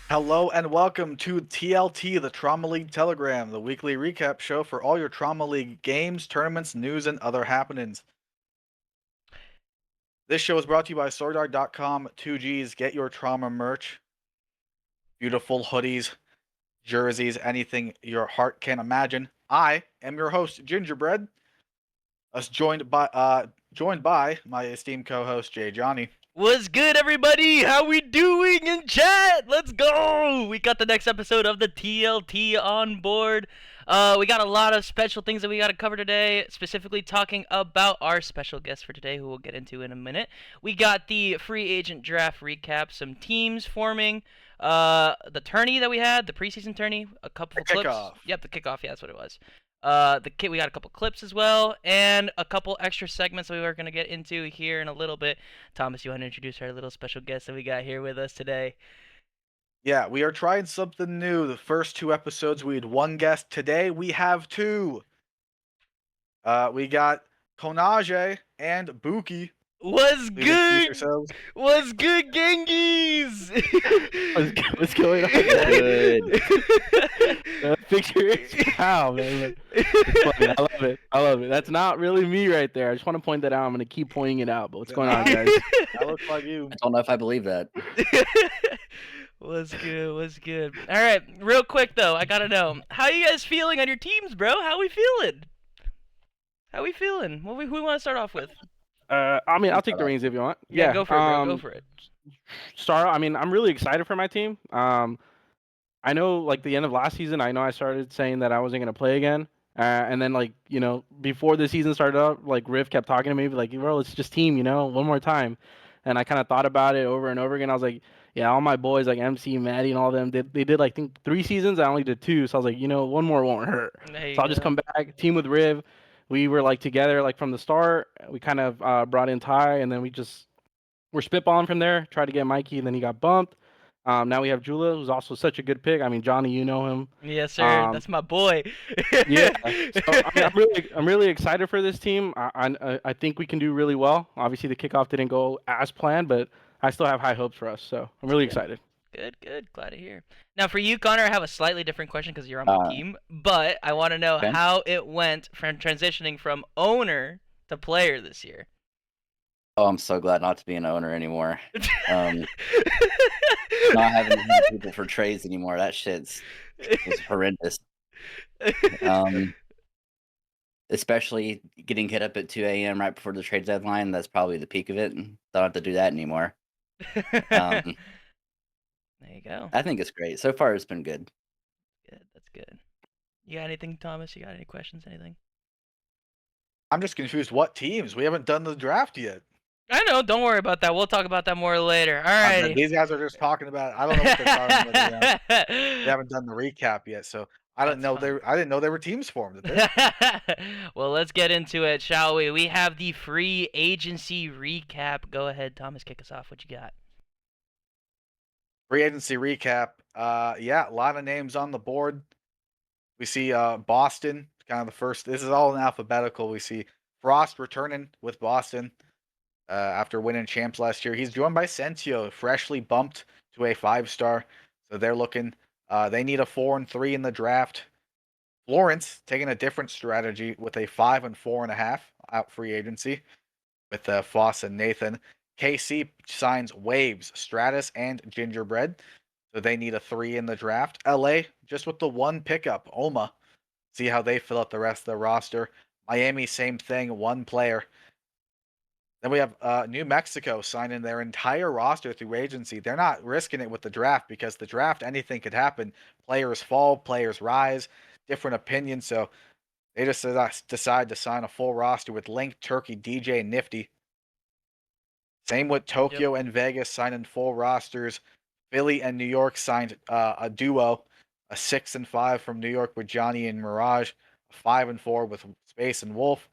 Hello and welcome to TLT, the Trauma League Telegram, the weekly recap show for all your Trauma League games, tournaments, news, and other happenings. This show is brought to you by SwordArt.com. 2Gs, get your Trauma merch. Beautiful hoodies, jerseys, anything your heart can imagine. I am your host, Gingerbread. Us joined by my esteemed co-host, Jay Johnny. What's good, everybody? How we doing in chat? Let's go! We got the next episode of the TLT on board. We got a lot of special things that we got to cover today, specifically talking about our special guest for today, who we'll get into in a minute. We got the free agent draft recap, some teams forming, the tourney that we had, the preseason tourney, a couple of clips. Kickoff. Yep, the kickoff. Yeah, that's what it was. We got a couple clips as well, and a couple extra segments that we were going to get into here in a little bit. Thomas, you want to introduce our little special guest that we got here with us today? Yeah, we are trying something new. The first two episodes we had one guest. Today we have two. We got Konaje and Bukki. What's good? What's good, Genghis? What's going on? Good. Picture is wow, man. It's funny. I love it. That's not really me right there. I just want to point that out. I'm gonna keep pointing it out. But what's going on, guys? That looks like you. I don't know if I believe that. What's good? All right, real quick though, I gotta know, how you guys feeling on your teams, bro? How we feeling? Who we want to start off with? I mean, I'll take the reins if you want. Yeah, go for it, bro. Go for it. I mean, I'm really excited for my team. I know, like, the end of last season, I know I started saying that I wasn't going to play again. And then, like, you know, before the season started up, like, Riff kept talking to me, like, bro, it's just team, you know, one more time. And I kind of thought about it over and over again. I was like, yeah, all my boys, like MC, Maddie, and all of them, they did, like, I think 3 seasons. I only did 2. So I was like, you know, one more won't hurt. So I'll just come back, team with Riv. We were, like, together, like, from the start. We kind of brought in Ty, and then we're spitballing from there, tried to get Mikey, and then he got bumped. Now we have Jula, who's also such a good pick. I mean, Johnny, you know him. Yes, sir. That's my boy. Yeah. So, I mean, I'm really excited for this team. I think we can do really well. Obviously, the kickoff didn't go as planned, but I still have high hopes for us. So I'm really excited. Good. Glad to hear. Now, for you, Connor, I have a slightly different question because you're on my team, but I want to know how it went from transitioning from owner to player this year. Oh, I'm so glad not to be an owner anymore. Not having to hit people for trades anymore. That shit's horrendous. Especially getting hit up at 2 a.m. right before the trade deadline. That's probably the peak of it. Don't have to do that anymore. There you go. I think it's great. So far, it's been good. That's good. You got anything, Thomas? You got any questions? Anything? I'm just confused. What teams? We haven't done the draft yet. I know. Don't worry about that. We'll talk about that more later. All right. These guys are just talking about it. I don't know what they're talking about. We haven't done the recap yet, so I didn't know there were teams formed. Well, let's get into it, shall we? We have the free agency recap. Go ahead, Thomas. Kick us off. What you got? Free agency recap. Yeah, a lot of names on the board. We see Boston, kind of the first. This is all in alphabetical. We see Frost returning with Boston. After winning champs last year. He's joined by Sensio, freshly bumped to a 5-star. So they're looking, they need a 4 and 3 in the draft. Florence taking a different strategy with a 5 and 4.5 out free agency with Foss and Nathan. KC signs Waves, Stratus, and Gingerbread. So they need a 3 in the draft. LA, just with the 1 pickup, Oma. See how they fill out the rest of the roster. Miami, same thing, 1 player. Then we have New Mexico signing their entire roster through agency. They're not risking it with the draft because the draft, anything could happen. Players fall, players rise, different opinions. So they just decide to sign a full roster with Link, Turkey, DJ, and Nifty. Same with Tokyo and Vegas signing full rosters. Philly and New York signed a duo, a 6 and 5 from New York with Johnny and Mirage, a 5-4 with Space and Wolf.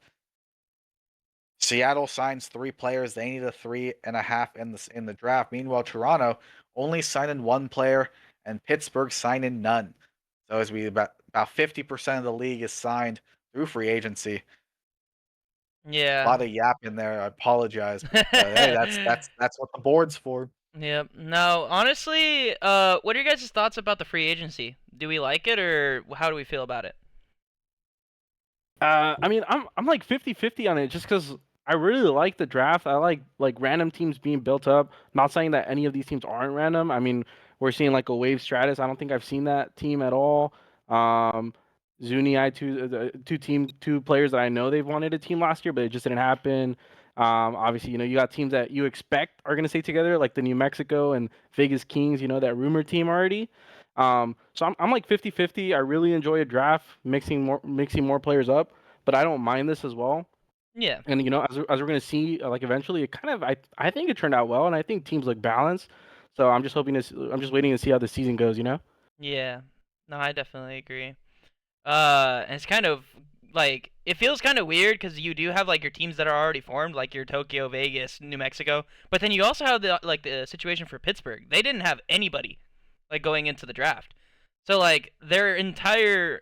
Seattle signs 3 players. They need a 3.5 in the draft. Meanwhile, Toronto only signed in 1 player, and Pittsburgh signed in none. So as we about 50% of the league is signed through free agency. A Yeah. lot of yap in there. I apologize, but hey, that's what the board's for. Yep. No, honestly, what are your guys' thoughts about the free agency? Do we like it, or how do we feel about it? I mean, I'm like 50-50 on it just because I really like the draft. I like random teams being built up. Not saying that any of these teams aren't random. I mean, we're seeing like a Wave Stratus. I don't think I've seen that team at all. Zuni, two players that I know they've wanted a team last year, but it just didn't happen. Obviously, you got teams that you expect are going to stay together, like the New Mexico and Vegas Kings, that rumor team already. So I'm like 50-50. I really enjoy a draft, mixing more players up, but I don't mind this as well. Yeah. And as we're going to see, like eventually, it kind of I think it turned out well, and I think teams look balanced. So I'm just waiting to see how the season goes. Yeah. No, I definitely agree. And it's kind of like it feels kind of weird because you do have like your teams that are already formed, like your Tokyo, Vegas, New Mexico, but then you also have the situation for Pittsburgh. They didn't have anybody like going into the draft, so like their entire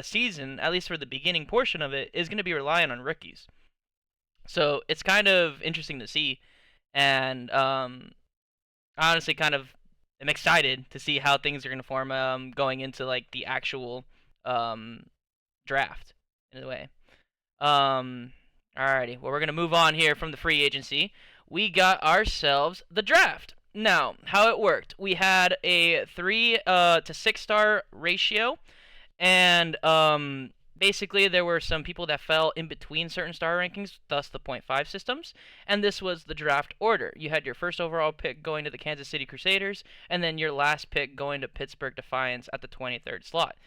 season, at least for the beginning portion of it, is going to be relying on rookies. So it's kind of interesting to see, and honestly, kind of am excited to see how things are going to form going into like the actual draft in a way. Alrighty. Well, we're gonna move on here from the free agency. We got ourselves the draft. Now, how it worked? We had a 3 to 6 star ratio, and basically there were some people that fell in between certain star rankings, thus the 0.5 systems. And this was the draft order. You had your first overall pick going to the Kansas City Crusaders, and then your last pick going to Pittsburgh Defiance at the 23rd slot.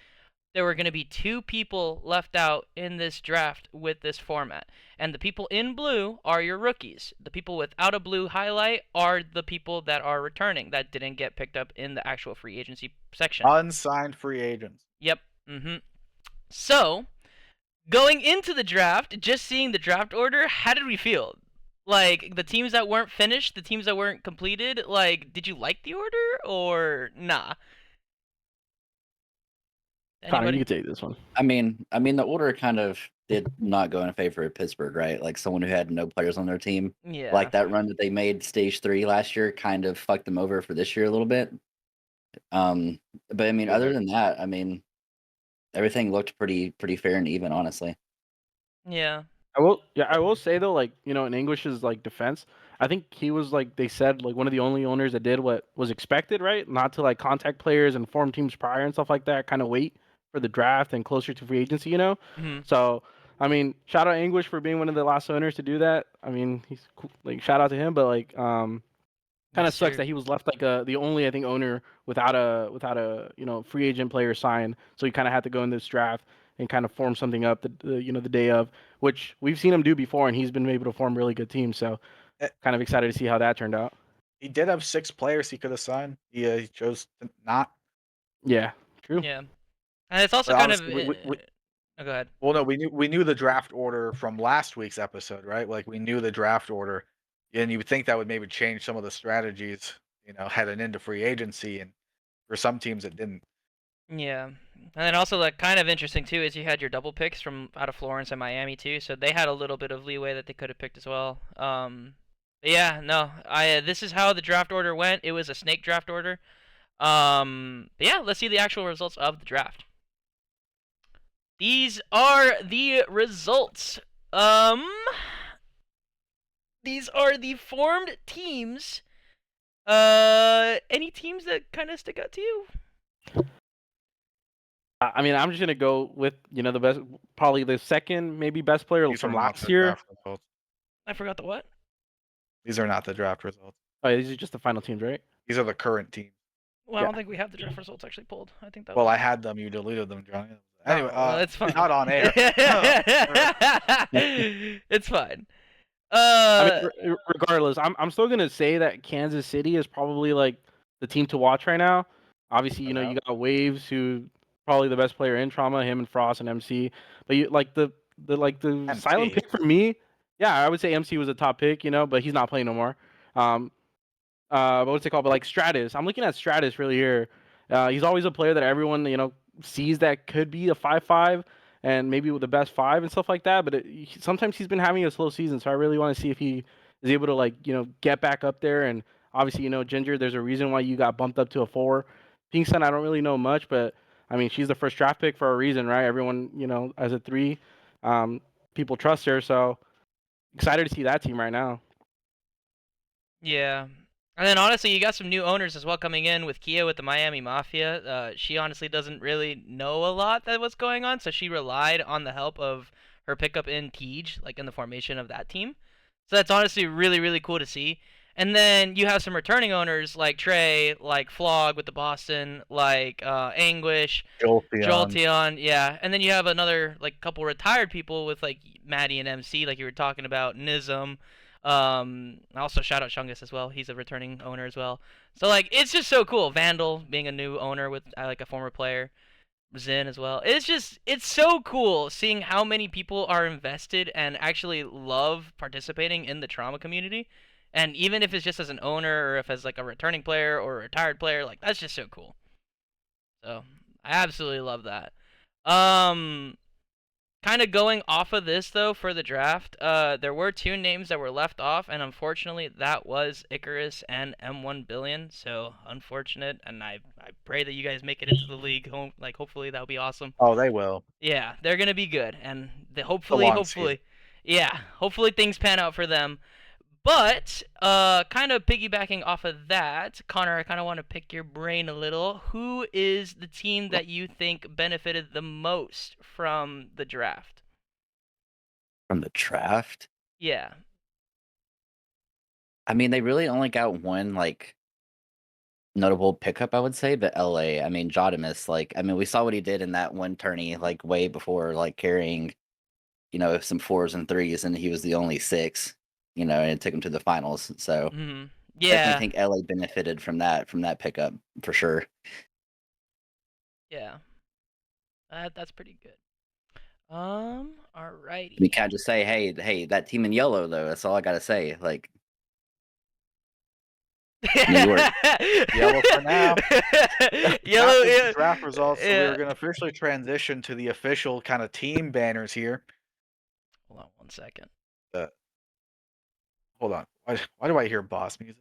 There were going to be 2 people left out in this draft with this format. And the people in blue are your rookies. The people without a blue highlight are the people that are returning that didn't get picked up in the actual free agency section. Unsigned free agents. Yep. So, going into the draft, just seeing the draft order, how did we feel? Like, the teams that weren't finished, the teams that weren't completed, like, did you like the order or nah? Connor, you can take this one. I mean, the order kind of did not go in favor of Pittsburgh, right? Like someone who had no players on their team. Yeah. Like that run that they made stage 3 last year kind of fucked them over for this year a little bit. But I mean, other than that, I mean, everything looked pretty fair and even, honestly. Yeah. I will say though, like, in English's like defense, I think he was like they said like one of the only owners that did what was expected, right? Not to like contact players and form teams prior and stuff like that. Kind of wait for the draft and closer to free agency, So, I mean, shout out English for being one of the last owners to do that. I mean, he's cool. Like shout out to him, but like kind of sucks that he was left like the only I think owner without a free agent player sign. So he kind of had to go in this draft and kind of form something up the day of, which we've seen him do before, and he's been able to form really good teams. So kind of excited to see how that turned out. He did have 6 players he could have signed. He chose to not. Yeah, true. Yeah. And it's also But kind honestly, of oh, go ahead. well, no, we knew the draft order from last week's episode, right? Like we knew the draft order, and you would think that would maybe change some of the strategies, heading into free agency, and for some teams it didn't. Yeah. And then also like kind of interesting too is you had your double picks from out of Florence and Miami too, so they had a little bit of leeway that they could have picked as well. But yeah, no, this is how the draft order went. It was a snake draft order. But yeah, let's see the actual results of the draft. These are the results. These are the formed teams. Any teams that kind of stick out to you? I mean, I'm just gonna go with the best, probably the second, maybe best player These from are not last the year. draft results. I forgot the what? These are not the draft results. Oh, these are just the final teams, right? These are the current teams. Well, I don't think we have the draft results actually pulled. I think that. Well, I had them. You deleted them, Johnny. Anyway, well, it's fine. Not on air. It's fine. I mean, regardless, I'm still gonna say that Kansas City is probably like the team to watch right now. Obviously, you got Waves who probably the best player in Trauma, him and Frost and MC. But you like the silent MC. pick for me. Yeah, I would say MC was a top pick, but he's not playing no more. Um, what's it called? But like Stratus, I'm looking at Stratus really here. He's always a player that everyone sees that could be a 5-5 and maybe with the best 5 and stuff like that. But sometimes he's been having a slow season, so I really want to see if he is able to get back up there. And obviously, Ginger, there's a reason why you got bumped up to a 4. Pinkson, I don't really know much, but I mean she's the first draft pick for a reason, right? Everyone as a 3, people trust her, so excited to see that team right now. Yeah. And then honestly, you got some new owners as well coming in with Kia with the Miami Mafia. She honestly doesn't really know a lot that what's going on, so she relied on the help of her pickup in Tej, like in the formation of that team. So that's honestly really, really cool to see. And then you have some returning owners like Trey, like Flog with the Boston, like Anguish, Jolteon, yeah. And then you have another like couple retired people with like Maddie and MC, like you were talking about, Nizam. Also shout out Chungus as well. He's a returning owner as well. So like it's just so cool. Vandal being a new owner with like a former player. Zen as well. It's so cool seeing how many people are invested and actually love participating in the Trauma community. And even if it's just as an owner or if as like a returning player or a retired player, like that's just so cool. So I absolutely love that. Kind of going off of this though for the draft, there were 2 names that were left off, and unfortunately that was Icarus and M1 Billion. So unfortunate, and I pray that you guys make it into the league. Like hopefully that'll be awesome. Oh, they will. Yeah, they're gonna be good, and hopefully things pan out for them. But kind of piggybacking off of that, Connor, I kind of want to pick your brain a little. Who is the team that you think benefited the most from the draft? From the draft? Yeah. I mean, they really only got one like notable pickup, I would say, but LA. I mean, Jodimus, we saw what he did in that one tourney, like way before, like carrying, some 4s and 3s, and he was the only 6. And it took him to the finals. So yeah, I think LA benefited from that pickup for sure. Yeah, that's pretty good. Alrighty. We can't just say, hey, that team in yellow though. That's all I gotta say. Like, New York. Yellow for now. Yellow. Yeah. Draft results. So we're gonna officially transition to the official kind of team banners here. Hold on 1 second. Hold on. Why do I hear boss music?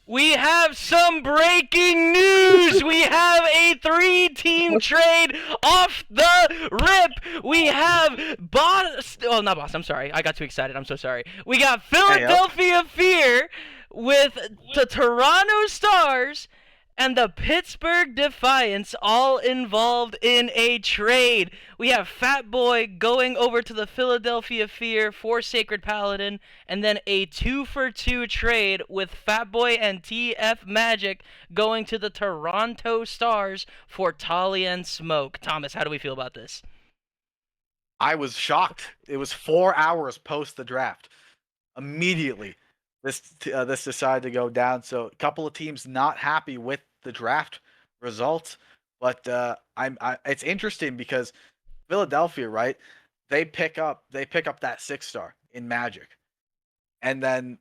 We have some breaking news! We have a 3-team trade off the rip! We have not Boston, I'm sorry. I got too excited, I'm so sorry. We got Philadelphia Fear with the Toronto Stars and the Pittsburgh Defiance all involved in a trade. We have Fat Boy going over to the Philadelphia Fear for Sacred Paladin, and then a 2-for-2 trade with Fat Boy and TF Magic going to the Toronto Stars for Talia and Smoke. Thomas, how do we feel about this? I was shocked. It was 4 hours post the draft. Immediately, this decided to go down. So a couple of teams not happy with the draft results, but it's interesting because Philadelphia, right? They pick up that 6-star in Magic, and then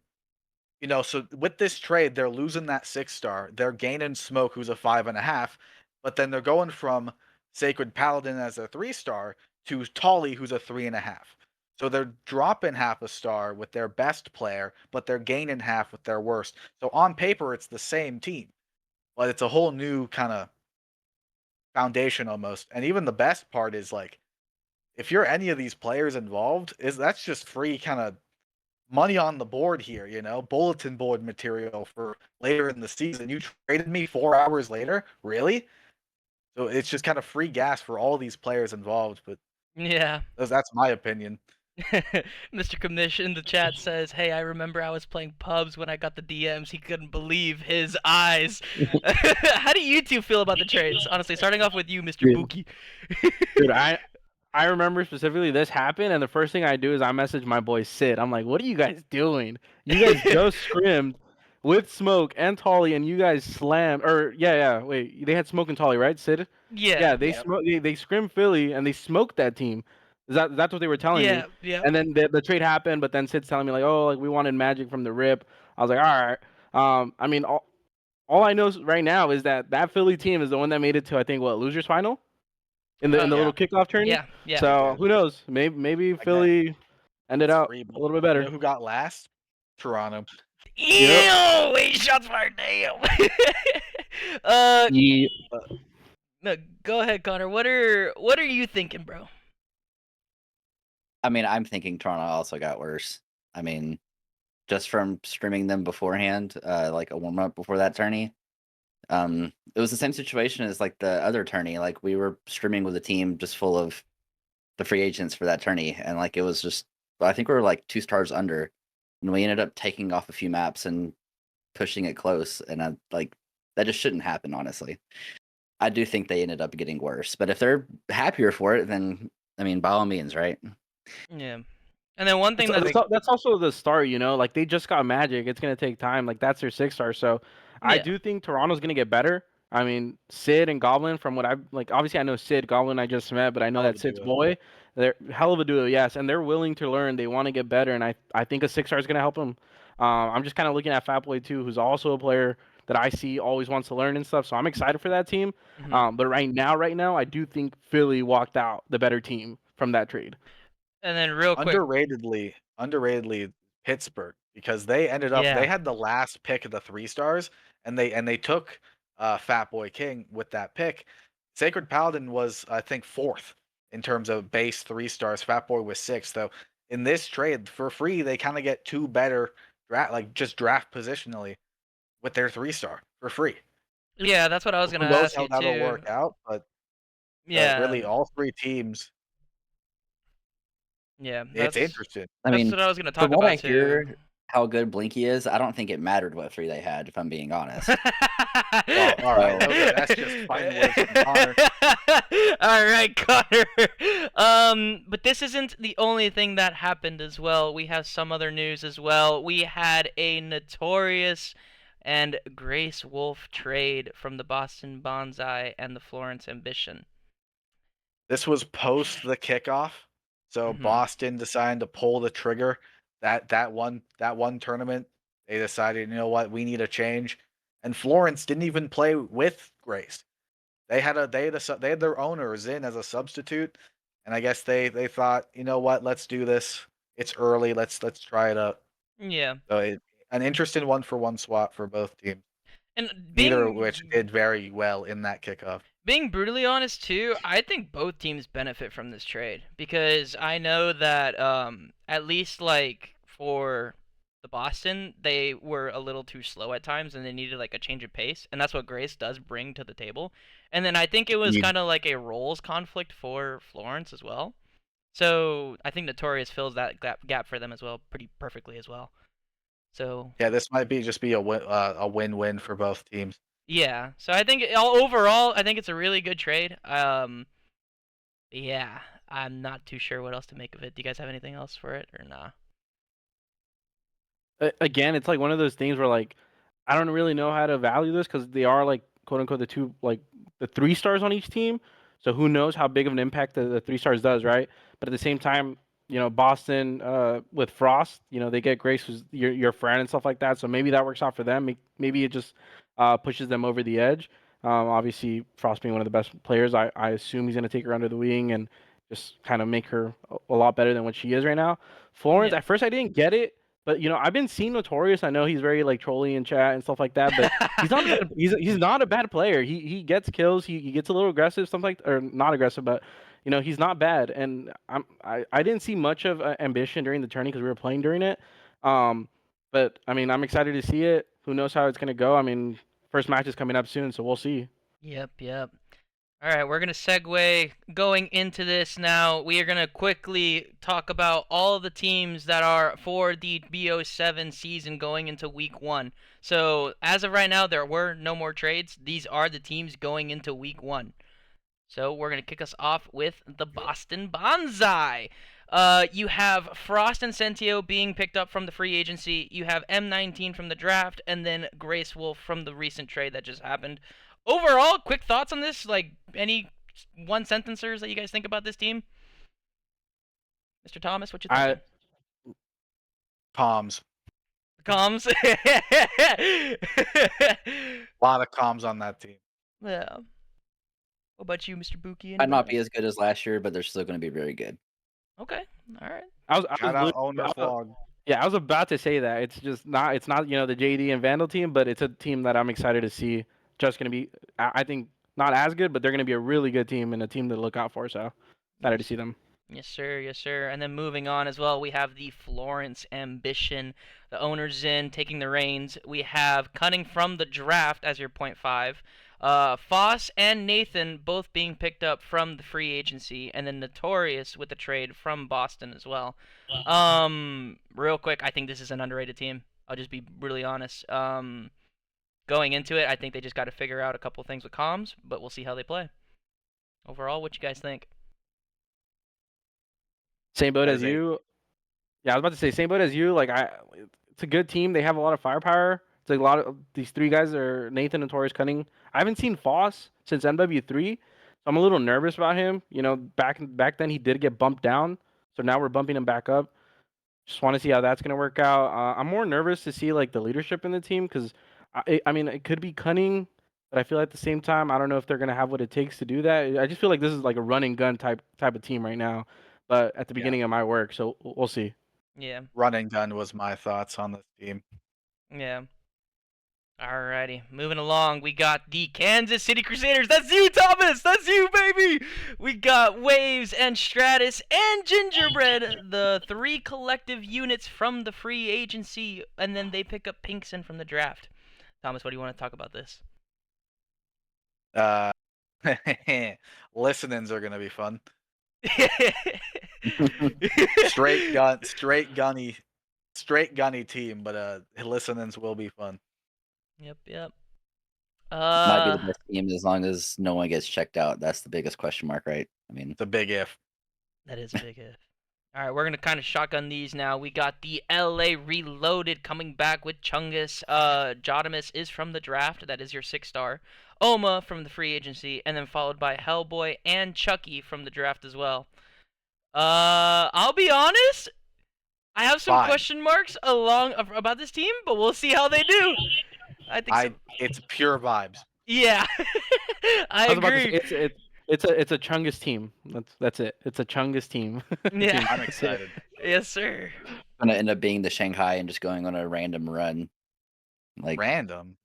so with this trade, they're losing that 6-star. They're gaining Smoke, who's a 5.5, but then they're going from Sacred Paladin as a 3-star to Tolly, who's a 3.5. So they're dropping half a star with their best player, but they're gaining half with their worst. So on paper, it's the same team, but it's a whole new kind of foundation almost. And even the best part is like, if you're any of these players involved, that's just free kind of money on the board here, bulletin board material for later in the season. You traded me 4 hours later, really? So it's just kind of free gas for all these players involved. But yeah, that's my opinion. Mr. Commish in the chat says, "Hey, I remember I was playing pubs when I got the DMs. He couldn't believe his eyes." How do you two feel about the trades? Honestly, starting off with you, Mr. Dude, Bukki. dude, I remember specifically this happened, and the first thing I do is I message my boy Sid. I'm like, "What are you guys doing? You guys just scrimmed with Smoke and Tolly, and you guys slammed." Or yeah, wait, they had Smoke and Tolly, right, Sid? Yeah. Yeah, they Yep. smoke. They scrimmed Philly, and they smoked that team. That's what they were telling me. Yeah. And then the trade happened, but then Sid's telling me like, "Oh, like we wanted Magic from the rip." I was like, "All right." I mean, all I know right now is that Philly team is the one that made it to I think what losers final in the Uh, little Yeah. kickoff tourney. yeah. They So did. who knows? Maybe Again, Philly ended it's up free, a but little bit you better. know who got last? Toronto. Yep. Ew! 8 shots fired. Damn. uh, Yeah. no, go ahead, Connor. What are you thinking, bro? I mean, I'm thinking Toronto also got worse. I mean, just from streaming them beforehand, like a warm up before that tourney. It was the same situation as like the other tourney. Like we were streaming with a team just full of the free agents for that tourney, and like it was just I think we were like 2 stars under, and we ended up taking off a few maps and pushing it close, and like that just shouldn't happen. Honestly, I do think they ended up getting worse, but if they're happier for it, then I mean, by all means, right? Yeah. And then one thing That's also the start, you know. Like they just got Magic. It's gonna take time. Like that's their 6 star. So I yeah. do think Toronto's gonna get better. I mean, Sid and Goblin, from what I've like, obviously I know Sid, Goblin I just met, but I know Hell of that a Sid's duo. boy. They're hell of a duo, yes, and they're willing to learn. They want to get better, and I think a 6 star is gonna help them. I'm just kind of looking at Fatboy too, who's also a player that I see always wants to learn and stuff. So I'm excited for that team. Mhm. But right now, I do think Philly walked out the better team from that trade. And then real quick. Underratedly Pittsburgh, because they ended up they Yeah. had the last pick of the 3 stars, and they took Fat Boy King with that pick. Sacred Paladin was I think 4th in terms of base 3 stars. Fat Boy was 6th. So in this trade for free, they kind of get 2 better draft positionally with their 3 star for free. Yeah, that's what I was Who gonna knows ask how you that'll too. work out? But Yeah. really, all 3 teams, Yeah. it's interesting. I That's mean, what I was gonna from talk what I about too. hear, how good Blinky is, I don't think it mattered what 3 they had. If I'm being honest. Well, all right, So that's just fighting words from Connor. All right, Connor. But this isn't the only thing that happened as well. We have some other news as well. We had a Notorious and Grace Wolf trade from the Boston Bonsai and the Florence Ambition. This was post the kickoff, so Mhm. Boston decided to pull the trigger. That one tournament, they decided, you know what, we need a change. And Florence didn't even play with Grace. They had their owners in as a substitute, and I guess they thought, you know what, let's do this. It's early. Let's try it out. Yeah. So an interesting 1-for-1 swap for both teams. And Neither of which did very well in that kickoff. being brutally honest too, I think both teams benefit from this trade because I know that at least like for the Boston, they were a little too slow at times and they needed like a change of pace, and that's what Grace does bring to the table. And then I think it was Agreed. kind of like a roles conflict for Florence as well. So I think Notorious fills that gap for them as well pretty perfectly as well. So Yeah, this might just be a win-win for both teams. yeah, so I think overall, I think it's a really good trade. Yeah, I'm not too sure what else to make of it. Do you guys have anything else for it or nah? Again, it's like one of those things where like I don't really know how to value this because they are like quote unquote the 3 stars on each team. So who knows how big of an impact the 3 stars does, right? But at the same time, you know, Boston with Frost, you know, they get Grace who's your friend and stuff like that. So maybe that works out for them. Maybe it just pushes them over the edge. Obviously, Frost being one of the best players, I assume he's going to take her under the wing and just kind of make her a lot better than what she is right now. Florence, Yeah. at first I didn't get it. But you know, I've been seeing Notorious. I know he's very like trolly in chat and stuff like that. But he's not a bad, he's not a bad player. He gets kills. He gets a little aggressive, something like or not aggressive, but you know he's not bad. And I didn't see much of ambition during the tourney because we were playing during it. But I mean I'm excited to see it. Who knows how it's gonna go? I mean first match is coming up soon, so we'll see. Yep. All right, we're going to segue going into this now. We are going to quickly talk about all of the teams that are for the BO7 season going into week 1. So, as of right now, there were no more trades. These are the teams going into week 1. So, we're going to kick us off with the Boston Bonsai. You have Frost and Sentio being picked up from the free agency. You have M19 from the draft, and then Grace Wolf from the recent trade that just happened. Overall, quick thoughts on this? Like, any one sentencers that you guys think about this team? Mr. Thomas, what you think? Comms. Comms. A lot of comms on that team. Yeah. What about you, Mr. Bukki? Might not be as good as last year, but they're still going to be very good. Okay. All right. Shout out owner Flog. Yeah, I was about to say that. It's not the JD and Vandal team, but it's a team that I'm excited to see. Just going to be, I think, not as good, but they're going to be a really good team and a team to look out for. So excited to see them. Yes, sir. Yes, sir. And then moving on as well, we have the Florence Ambition. The owner's in, taking the reins. We have Cunning from the draft as your .5. Foss and Nathan both being picked up from the free agency. And then Notorious with the trade from Boston as well. Real quick, I think this is an underrated team. I'll just be really honest. Going into it, I think they just got to figure out a couple things with comms, but we'll see how they play. Overall, what you guys think? Same boat as you. Yeah, I was about to say same boat as you. Like it's a good team. They have a lot of firepower. It's like a lot of these three guys are Nathan, Notorious, Cunning. I haven't seen Foss since MW3, so I'm a little nervous about him. You know, back then he did get bumped down, so now we're bumping him back up. Just want to see how that's gonna work out. I'm more nervous to see like the leadership in the team because I mean it could be Cunning, but I feel at the same time I don't know if they're gonna have what it takes to do that. I just feel like this is like a run and gun type of team right now. But at the beginning of my work, so we'll see. Yeah. Run and gun was my thoughts on this team. Yeah. Alrighty, moving along, we got the Kansas City Crusaders. That's you, Thomas! That's you, baby! We got Waves and Stratus and Gingerbread, the 3 collective units from the free agency, and then they pick up Pinkson from the draft. Thomas, what do you want to talk about this? Listenings are gonna be fun. Straight gunny team, but listenings will be fun. Yep. Might be the best team as long as no one gets checked out. That's the biggest question mark, right? I mean, it's a big if. That is a big if. All right, we're going to kind of shotgun these now. We got the LA Reloaded coming back with Chungus. Jodamus is from the draft. That is your 6-star. Oma from the free agency, and then followed by Hellboy and Chucky from the draft as well. I'll be honest, I have some question marks about this team, but we'll see how they do. I think it's pure vibes. Yeah, I agree. It's a Chungus team. That's it. It's a Chungus team. Yeah, I'm excited. Yes, sir. gonna end up being the Shanghai and just going on a random run. Like random.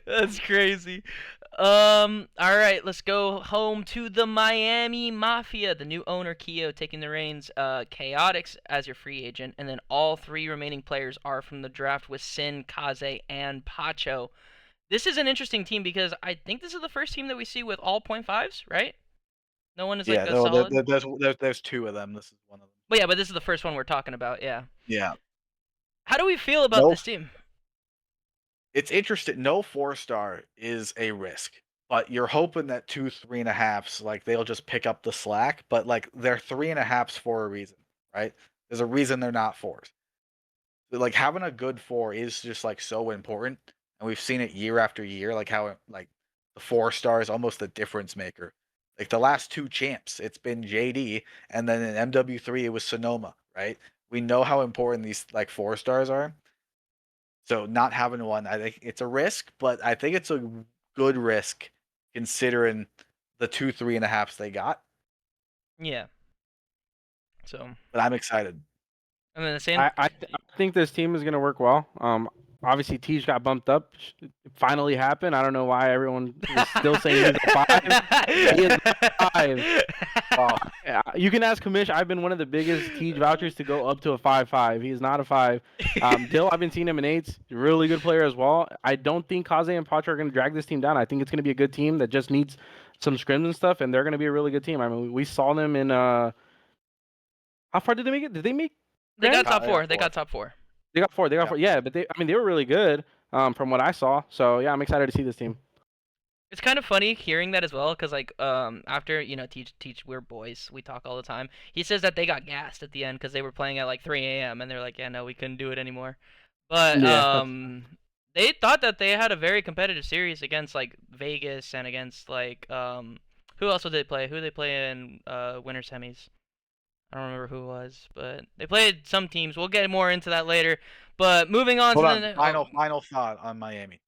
That's crazy. All right, let's go home to the Miami Mafia. The new owner, Keo, taking the reins. Chaotix as your free agent, and then all 3 remaining players are from the draft with Sin, Kaze, and Pacho. This is an interesting team because I think this is the first team that we see with all .5s, right? No one is like a solid. There's 2 of them. This is one of them. But yeah, but this is the first one we're talking about. Yeah. Yeah. How do we feel about this team? It's interesting. No 4-star is a risk, but you're hoping that 2 3.5s, like they'll just pick up the slack. But like they're 3.5s for a reason, right? There's a reason they're not 4s. Like having a good 4 is just like so important, and we've seen it year after year. Like how like the 4-star is almost the difference maker. Like the last 2 champs, it's been JD, and then in MW3 it was Sonoma, right? We know how important these like 4-stars are. So not having one, I think it's a risk, but I think it's a good risk considering the 2 3.5s they got. Yeah. So. But I'm excited. And then the same. I think this team is gonna work well. obviously Tej got bumped up. It finally happened. I don't know why everyone is still saying he's a 5. He is not a 5. Wow. Yeah, you can ask Kamish. I've been one of the biggest Tej vouchers to go up to a 5-5. He is not a 5. Dill, I've been seeing him in 8s. Really good player as well. I don't think Kaze and Pacha are going to drag this team down. I think it's going to be a good team that just needs some scrims and stuff, and they're going to be a really good team. I mean, we saw them in how far did they make it? Did they make? They got Grand? top they 4. got They 4. got top 4. They got 4. They got Yeah. 4. Yeah, but they were really good from what I saw. So yeah, I'm excited to see this team. It's kind of funny hearing that as well, because like after teach we're boys, we talk all the time. He says that they got gassed at the end because they were playing at like 3 a.m. and they're like, yeah, no, we couldn't do it anymore. But Yeah. they thought that they had a very competitive series against like Vegas and against like who else did they play? Who did they play in winter semis? I don't remember who it was, but they played some teams. We'll get more into that later. But moving on Hold to on. the Final thought on Miami.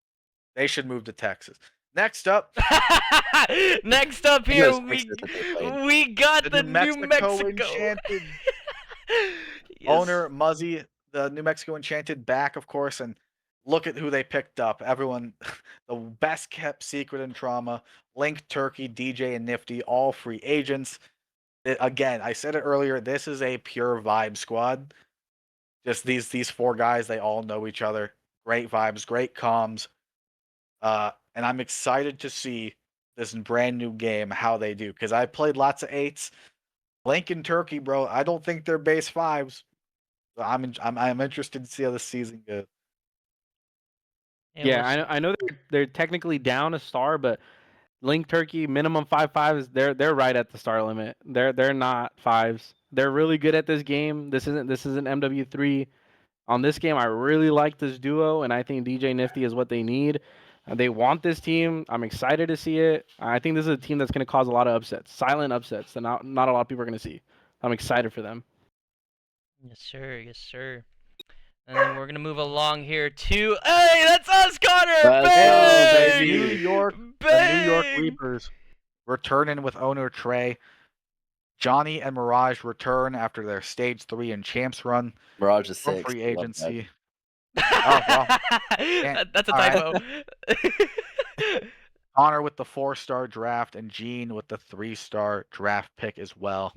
They should move to Texas. Next up, Next up You here, know, Texas that they played. we got the New Mexico. Enchanted Yes. owner Muzzy, the New Mexico Enchanted back, of course, and look at who they picked up. Everyone, the best kept secret in trauma. Link, Turkey, DJ, and Nifty, all free agents. Again, I said it earlier. This is a pure vibe squad. Just these 4 guys, they all know each other. Great vibes, great comms. And I'm excited to see this brand new game how they do, because I played lots of 8s. Link and Turkey, bro. I don't think they're base 5s. So I'm interested to see how this season goes. And Yeah, I know they're technically down a star, but Link Turkey minimum 5-5s. They're right at the star limit. They're not 5s. They're really good at this game. This isn't MW3. On this game, I really like this duo, and I think DJ Nifty is what they need. They want this team. I'm excited to see it. I think this is a team that's going to cause a lot of upsets, silent upsets that not a lot of people are going to see. I'm excited for them. Yes, sir. Yes, sir. And then we're gonna move along here to hey, that's us, Connor. Let's go, Bang! baby. New York, the New York Reapers returning with owner Trey. Johnny and Mirage return after their stage 3 and champs run Mirage is from 6. free I love that. agency. That's a All typo. Connor with the 4-star draft and Gene with the 3-star draft pick as well.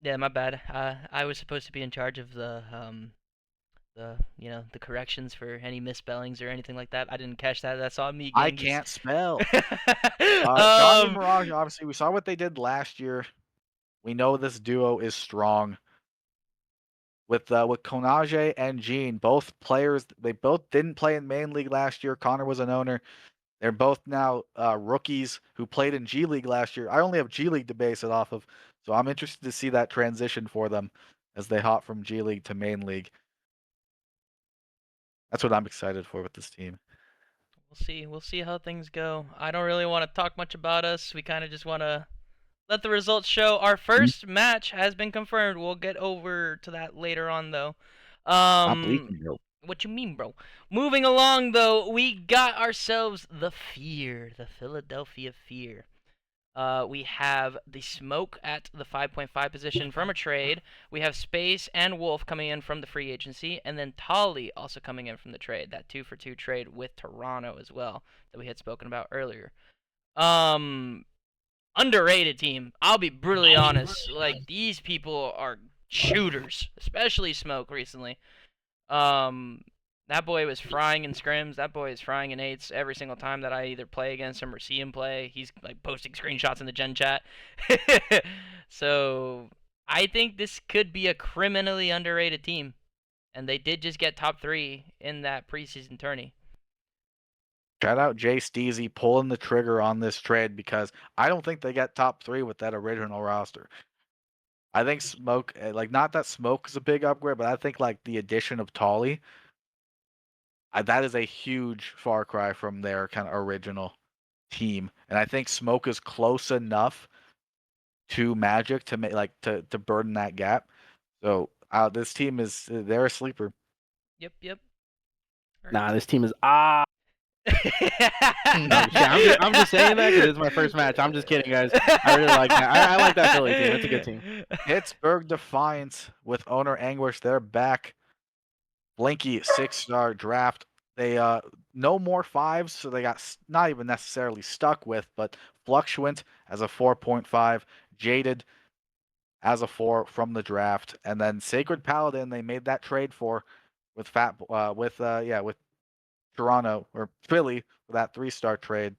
Yeah, my bad. I was supposed to be in charge of the corrections for any misspellings or anything like that. I didn't catch that. That's on me. I Gangies. can't spell. Johnny and Um, Mirage, obviously, we saw what they did last year. We know this duo is strong. With Konaje and Gene, both players, they both didn't play in main league last year. Connor was an owner. They're both now rookies who played in G League last year. I only have G League to base it off of, so I'm interested to see that transition for them as they hop from G League to main league. That's what I'm excited for with this team. We'll see how things go. I don't really want to talk much about us. We kind of just want to let the results show. Our first match has been confirmed. We'll get over to that later on, though. What you mean, bro? Moving along, though, we got ourselves the Fear, the Philadelphia Fear. We have the Smoke at the 5.5 position from a trade. We have Space and Wolf coming in from the free agency, and then Tolly also coming in from the trade. That 2-for-2 trade with Toronto as well that we had spoken about earlier. Underrated team. I'll be brutally honest. Like, these people are shooters, especially Smoke recently. That boy was frying in scrims. That boy is frying in 8s every single time that I either play against him or see him play. He's like posting screenshots in the gen chat. So I think this could be a criminally underrated team, and they did just get top 3 in that preseason tourney. Shout out Jay Steezy pulling the trigger on this trade, because I don't think they get top 3 with that original roster. I think Smoke, like, not that Smoke is a big upgrade, but I think like the addition of Tolly, that is a huge far cry from their kind of original team. And I think Smoke is close enough to Magic to make to burden that gap. So this team they're a sleeper. Yep. Nah, this team is I'm just saying that because it's my first match. I'm just kidding, guys. I really like that. I like that Philly team. It's a good team. Pittsburgh Defiance with owner Anguish. They're back Blinky 6-star draft. They no more 5s, so they got not even necessarily stuck with, but Fluctuant as a 4.5, Jaded as a 4 from the draft, and then Sacred Paladin they made that trade for with with Toronto or Philly for that 3-star trade.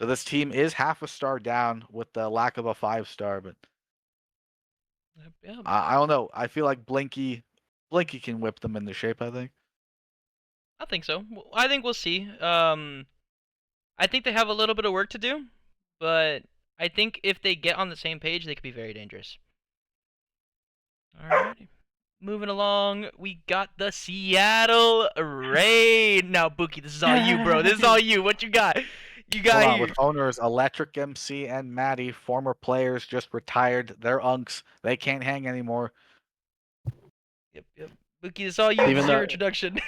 So this team is half a star down with the lack of a 5-star, but Yeah, I don't know. I feel like Blinky can whip them into shape, I think. I think so. I think we'll see. I think they have a little bit of work to do, but I think if they get on the same page, they could be very dangerous. Alrighty. Moving along, we got the Seattle Rain. Now, Bukki, this is all you, bro. This is all you. What you got? You Hold got on, here. with owners Electric MC and Maddie, former players just retired. They're unks. They can't hang anymore. Yep. Bukki, this is all you. This Even is your though- introduction.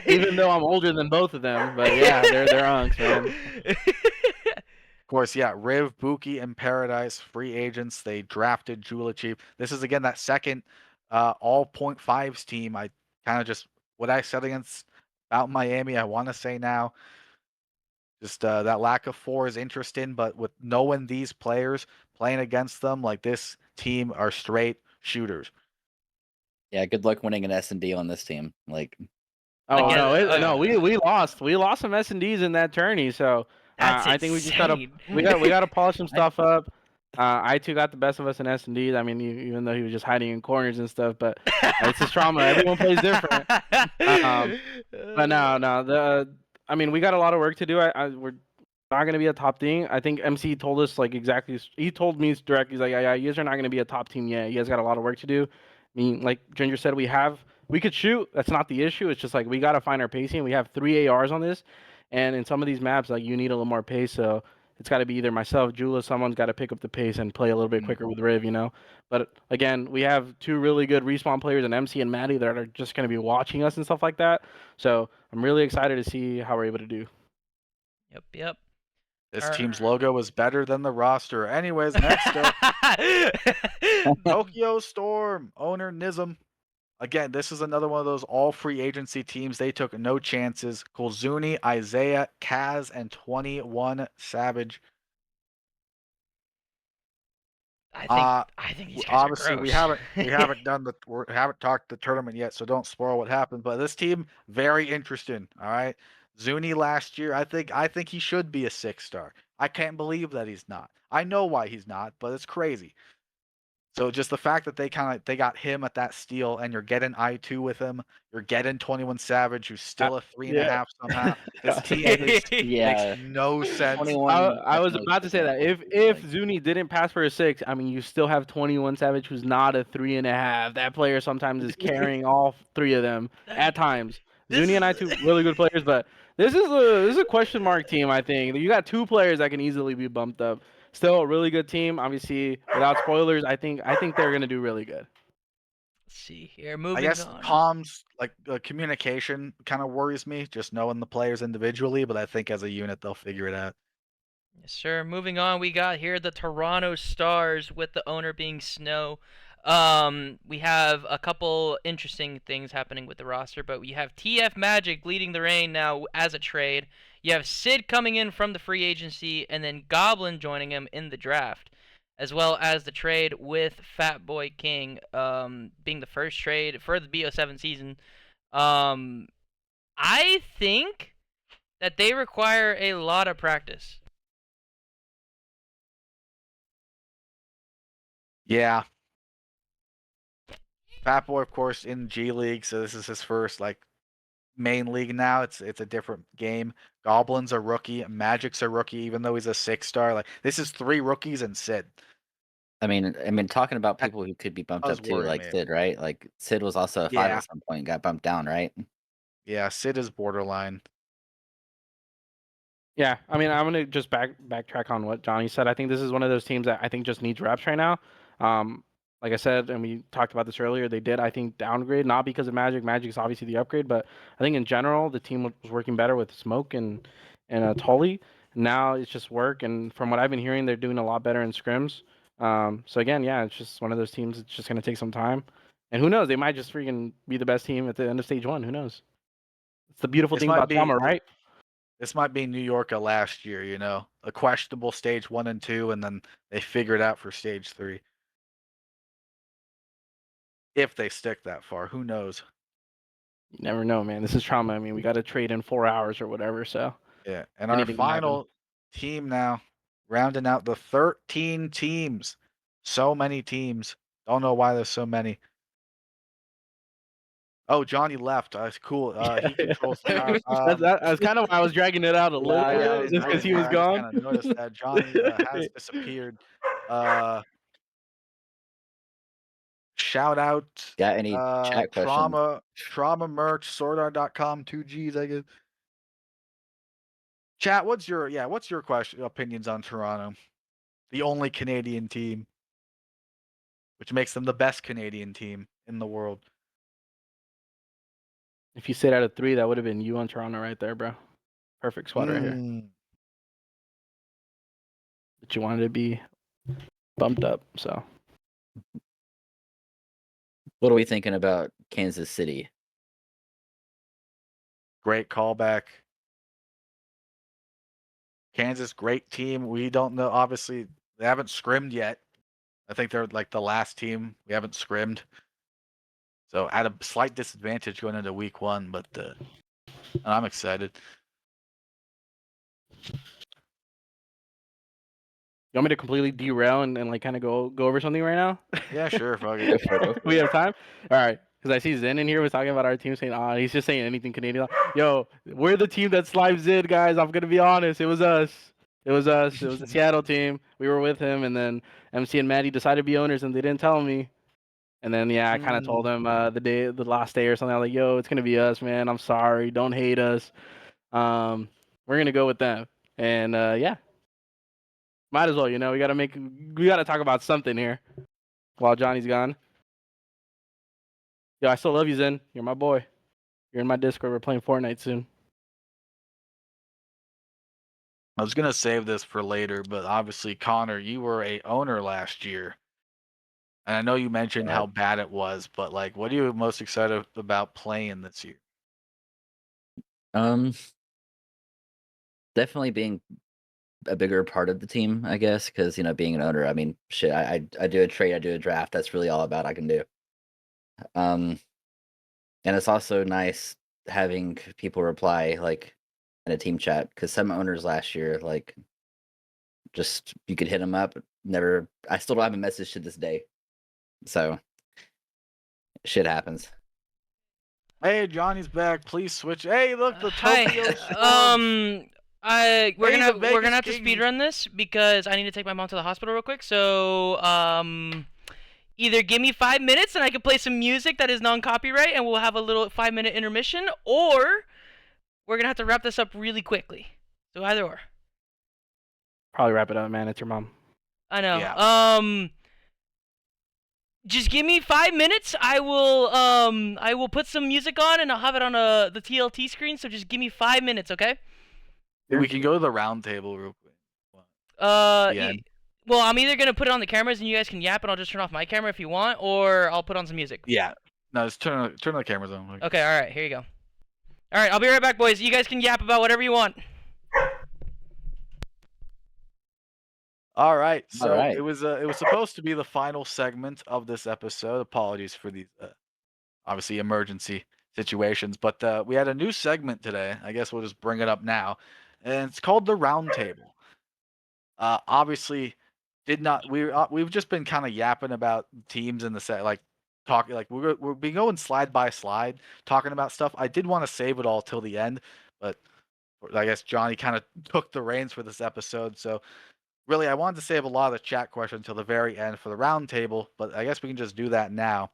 Even though I'm older than both of them, but yeah, they're unks, man. Of course, yeah, Riv, Buki, and Paradise, free agents. They drafted Jula Cheap. This is again that second all 0.5s team. I kind of just what I said against about Miami, I want to say now. Just that lack of 4 is interesting, but with knowing these players playing against them, like this team are straight shooters. Yeah, good luck winning an S&D on this team. Like, Oh Again, no, we lost. We lost some S&Ds in that tourney, so That's I think we just gotta insane. we gotta polish some stuff up. I2 got the best of us in S&Ds. I mean, even though he was just hiding in corners and stuff, but it's his trauma. Everyone plays different. But no, I mean, we got a lot of work to do. We're not gonna be a top team. I think MC told us like exactly. He told me directly, he's like, yeah, you guys are not gonna be a top team yet. You guys got a lot of work to do. I mean, like Ginger said, we could shoot. That's not the issue. It's just like we gotta find our pacing. We have 3 ARs on this, and in some of these maps, like you need a little more pace. So it's got to be either myself, Jula, someone's got to pick up the pace and play a little bit quicker with Riv, you know. But again, we have 2 really good respawn players in MC and Maddie that are just going to be watching us and stuff like that. So I'm really excited to see how we're able to do. Yep. This team's logo is better than the roster. Anyways, next up, Tokyo Storm, owner Nizam. Again, this is another one of those all free agency teams. They took no chances. Kulzuni, Isaiah, Kaz, and 21 Savage. I think these guys Obviously, are gross. we haven't talked the tournament yet, so don't spoil what happened. But this team very interesting. All right, Zuni last year, I think he should be a 6-star. I can't believe that he's not. I know why he's not, but it's crazy. So just the fact that they got him at that steal, and you're getting I2 with him, you're getting 21 Savage, who's still a 3.5 somehow. This team yeah, makes no sense. 21 I was definitely about to say that if Zuni didn't pass for a 6, I mean, you still have 21 Savage, who's not a 3.5. That player sometimes is carrying all 3 of them at times. Zuni and I2 really good players, but this is a question mark team. I think you got 2 players that can easily be bumped up. Still a really good team. Obviously, without spoilers, I think they're gonna do really good. Let's see here. I Moving guess on. comms, like communication, kind of worries me. Just knowing the players individually, but I think as a unit they'll figure it out. Yes, sir. Moving on, we got here the Toronto Stars with the owner being Snow. We have a couple interesting things happening with the roster, but we have TF Magic leading the reign now as a trade. You have Sid coming in from the free agency, and then Goblin joining him in the draft, as well as the trade with Fat Boy King, being the first trade for the BO7 season. I think that they require a lot of practice. Yeah. Fat Boy, of course, in G League, so this is his first main league now. It's a different game. Goblin's a rookie. Magic's a rookie, even though he's a 6-star. Like this is 3 rookies and Sid. I mean, talking about people who could be bumped does up too, worry like me. Sid, right? Like Sid was also a 5 Yeah. at some point, and got bumped down, right? Yeah, Sid is borderline. Yeah, I mean, I'm gonna just backtrack on what Johnny said. I think this is one of those teams that I think just needs reps right now. Like I said, and we talked about this earlier, they did, I think, downgrade, not because of Magic. Magic is obviously the upgrade, but I think in general the team was working better with Smoke and Tully. Now it's just work, and from what I've been hearing, they're doing a lot better in scrims. So again, yeah, it's just one of those teams. It's just gonna take some time, And who knows? They might just freaking be the best team at the end of stage 1. Who knows? It's the beautiful This thing might about be drama, right? this might be New York of last year, you know, a questionable stage 1 and 2, and then they figure it out for stage 3. If they stick that far, who knows? You never know, man. This is trauma. I mean, we got to trade in 4 hours or whatever, so Yeah, and our anything can happen. final team now, rounding out the 13 teams. So many teams. Don't know why there's so many. Oh, Johnny left. Cool. He controls the map. That's kind of why I was dragging it out a little Yeah, Yeah, I bit, was just because noticing he was that. I just gone. kind of noticed that Johnny has disappeared. Shout out Got any chat questions? trauma merch, swordart.com, 2Gs, I guess. Chat, what's your opinions on Toronto? The only Canadian team, which makes them the best Canadian team in the world. If you said out of 3, that would have been you on Toronto right there, bro. Perfect squad right here. Mm. But you wanted to be bumped up, so. What are we thinking about Kansas City? Great callback. Kansas, great team. We don't know. Obviously, they haven't scrimmed yet. I think they're like the last team we haven't scrimmed. So at a slight disadvantage going into week 1, but I'm excited. You want me to completely derail and like kind of go over something right now? Yeah, sure. Fuck Go it. for it, go for We it. have time? All right. Because I see Zen in here was talking about our team saying, he's just saying anything Canadian. Yo, we're the team that slimes in, guys. I'm going to be honest. It was us. It was us. It was the Seattle team. We were with him. And then MC and Maddie decided to be owners and they didn't tell me. And then, I kind of told them the last day or something. I was like, yo, it's going to be us, man. I'm sorry. Don't hate us. We're going to go with them. And, might as well, we got to talk about something here while Johnny's gone. Yo, I still love you, Zen. You're my boy. You're in my Discord. We're playing Fortnite soon. I was gonna save this for later, but obviously, Connor, you were a owner last year, and I know you mentioned Right. how bad it was, but like, what are you most excited about playing this year? Definitely being a bigger part of the team, I guess, because being an owner, I mean, shit, I do a trade, I do a draft. That's really all about I can do. And it's also nice having people reply like in a team chat because some owners last year, like, just you could hit them up. Never, I still don't have a message to this day. So shit happens. Hey, Johnny's back. Please switch. Hey, look, the Hi. Tokyo Storm. We're Hey, gonna the have, we're Vegas gonna have to Kings. speed run this because I need to take my mom to the hospital real quick. So either give me 5 minutes and I can play some music that is non-copyright and we'll have a little 5-minute intermission, or we're gonna have to wrap this up really quickly. So either or. Probably wrap it up, man. It's your mom. I know. Yeah. Just give me 5 minutes. I will put some music on and I'll have it on the TLT screen. So just give me 5 minutes, okay? We can go to the round table real quick. Yeah. Well, I'm either gonna put it on the cameras and you guys can yap, and I'll just turn off my camera if you want, or I'll put on some music. Yeah. No, just turn the cameras on. Okay. All right. Here you go. All right. I'll be right back, boys. You guys can yap about whatever you want. All right. So right. it was supposed to be the final segment of this episode. Apologies for these obviously emergency situations, but we had a new segment today. I guess we'll just bring it up now, and it's called the round table. Obviously, we've just been kind of yapping about teams in the set, like talking like we're been going slide by slide talking about stuff. I did want to save it all till the end, but I guess Johnny kind of took the reins for this episode, so. Really, I wanted to save a lot of the chat questions until the very end for the round table, but I guess we can just do that now.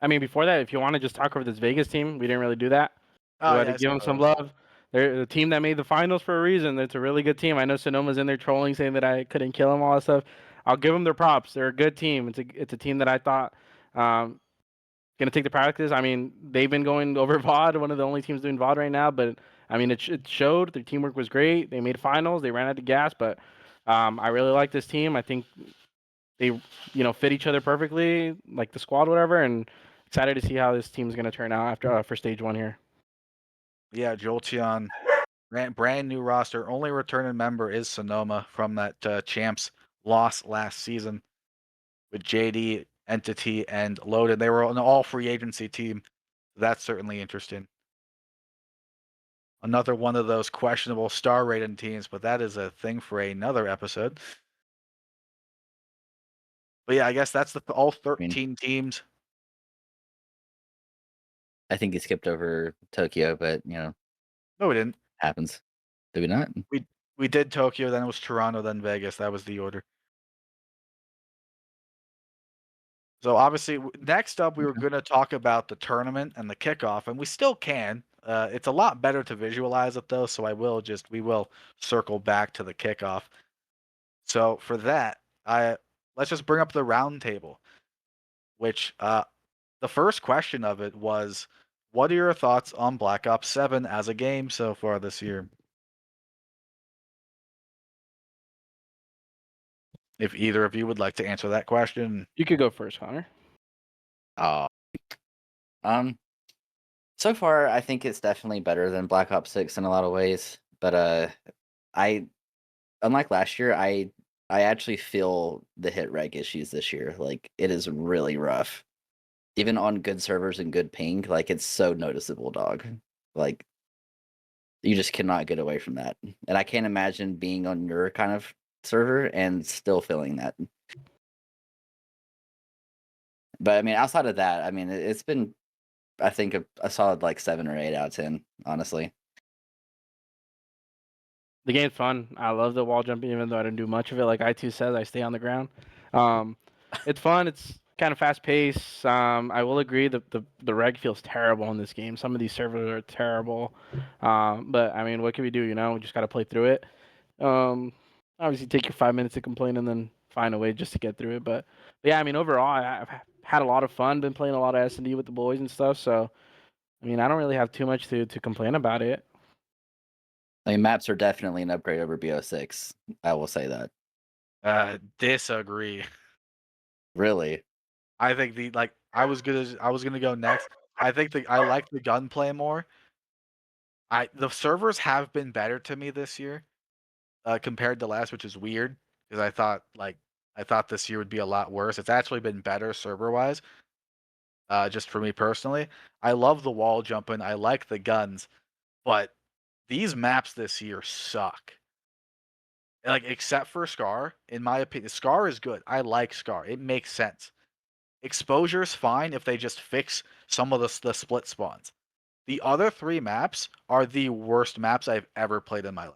I mean, before that, if you want to just talk over this Vegas team, we didn't really do that. We Oh, had yeah, to give them some love. They're the team that made the finals for a reason. It's a really good team. I know Sonoma's in there trolling, saying that I couldn't kill him, all that stuff. I'll give them their props. They're a good team. It's a team that I thought gonna take the practice. I mean, they've been going over VOD, one of the only teams doing VOD right now. But I mean, it showed. Their teamwork was great. They made finals. They ran out of gas, but I really like this team. I think they fit each other perfectly, like the squad, whatever. And excited to see how this team's gonna turn out after for stage 1 here. Yeah, Jolteon, brand new roster. Only returning member is Sonoma from that champs loss last season with JD, Entity, and Loaded. They were an all free agency team. That's certainly interesting. Another one of those questionable star rated teams, but that is a thing for another episode. But yeah, I guess that's all 13 teams. I think he skipped over Tokyo, but No, we didn't. happens. Did we not? We did Tokyo, then it was Toronto, then Vegas. That was the order. So obviously, next up, we were Okay. going to talk about the tournament and the kickoff, and we still can. It's a lot better to visualize it though, so we will circle back to the kickoff. So for that, let's just bring up the round table, which the first question of it was, what are your thoughts on Black Ops 7 as a game so far this year? If either of you would like to answer that question. You could go first, Connor. Um, so far, I think it's definitely better than Black Ops 6 in a lot of ways. But I unlike last year, I actually feel the hit reg issues this year. Like it is really rough. Even on good servers and good ping, like it's so noticeable, dog. Like you just cannot get away from that. And I can't imagine being on your kind of server and still feeling that. But I mean, outside of that, I mean, it's been, I think, a solid like 7 or 8 out of 10, honestly. The game's fun. I love the wall jumping, even though I didn't do much of it. Like I2 says, I stay on the ground. It's fun. It's kind of fast paced. I will agree that the reg feels terrible in this game. Some of these servers are terrible. But I mean, what can we do? We just got to play through it. Obviously, take your 5 minutes to complain and then find a way just to get through it. But yeah, I mean, overall, I've had a lot of fun. Been playing a lot of S&D with the boys and stuff. So I mean, I don't really have too much to complain about it. I mean, maps are definitely an upgrade over BO6. I will say that. Disagree. Really? I think I was gonna go next. I think I like the gunplay more. The servers have been better to me this year, compared to last, which is weird because I thought this year would be a lot worse. It's actually been better server wise. Just for me personally, I love the wall jumping. I like the guns, but these maps this year suck. Like except for Scar, in my opinion, Scar is good. I like Scar. It makes sense. Exposure's fine if they just fix some of the split spawns. The other 3 maps are the worst maps I've ever played in my life.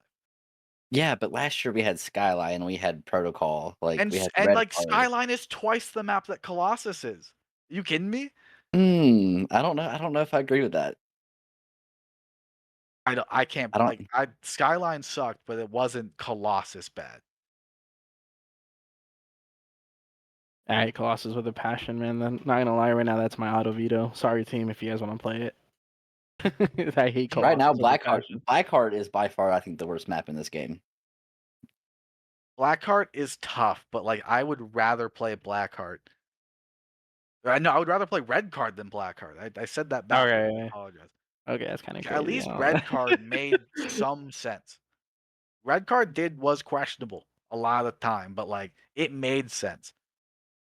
Yeah, but last year we had Skyline, we had Protocol, like we had And Red like Card. Skyline is twice the map that Colossus is. Are you kidding me? I don't know. I don't know if I agree with that. I can't I don't. Skyline sucked, but it wasn't Colossus bad. I hate Colossus with a passion, man. Then not gonna lie, right now that's my auto veto. Sorry, team, if you guys want to play it. I hate Colossus Right now, with a passion. Blackheart is by far, I think, the worst map in this game. Blackheart is tough, but like I would rather play Blackheart. No, I would rather play Red Card than Blackheart. I said that backwards. I Okay. apologize. Okay, that's kind of crazy. At least Red Card made some sense. Red Card was questionable a lot of the time, but like it made sense.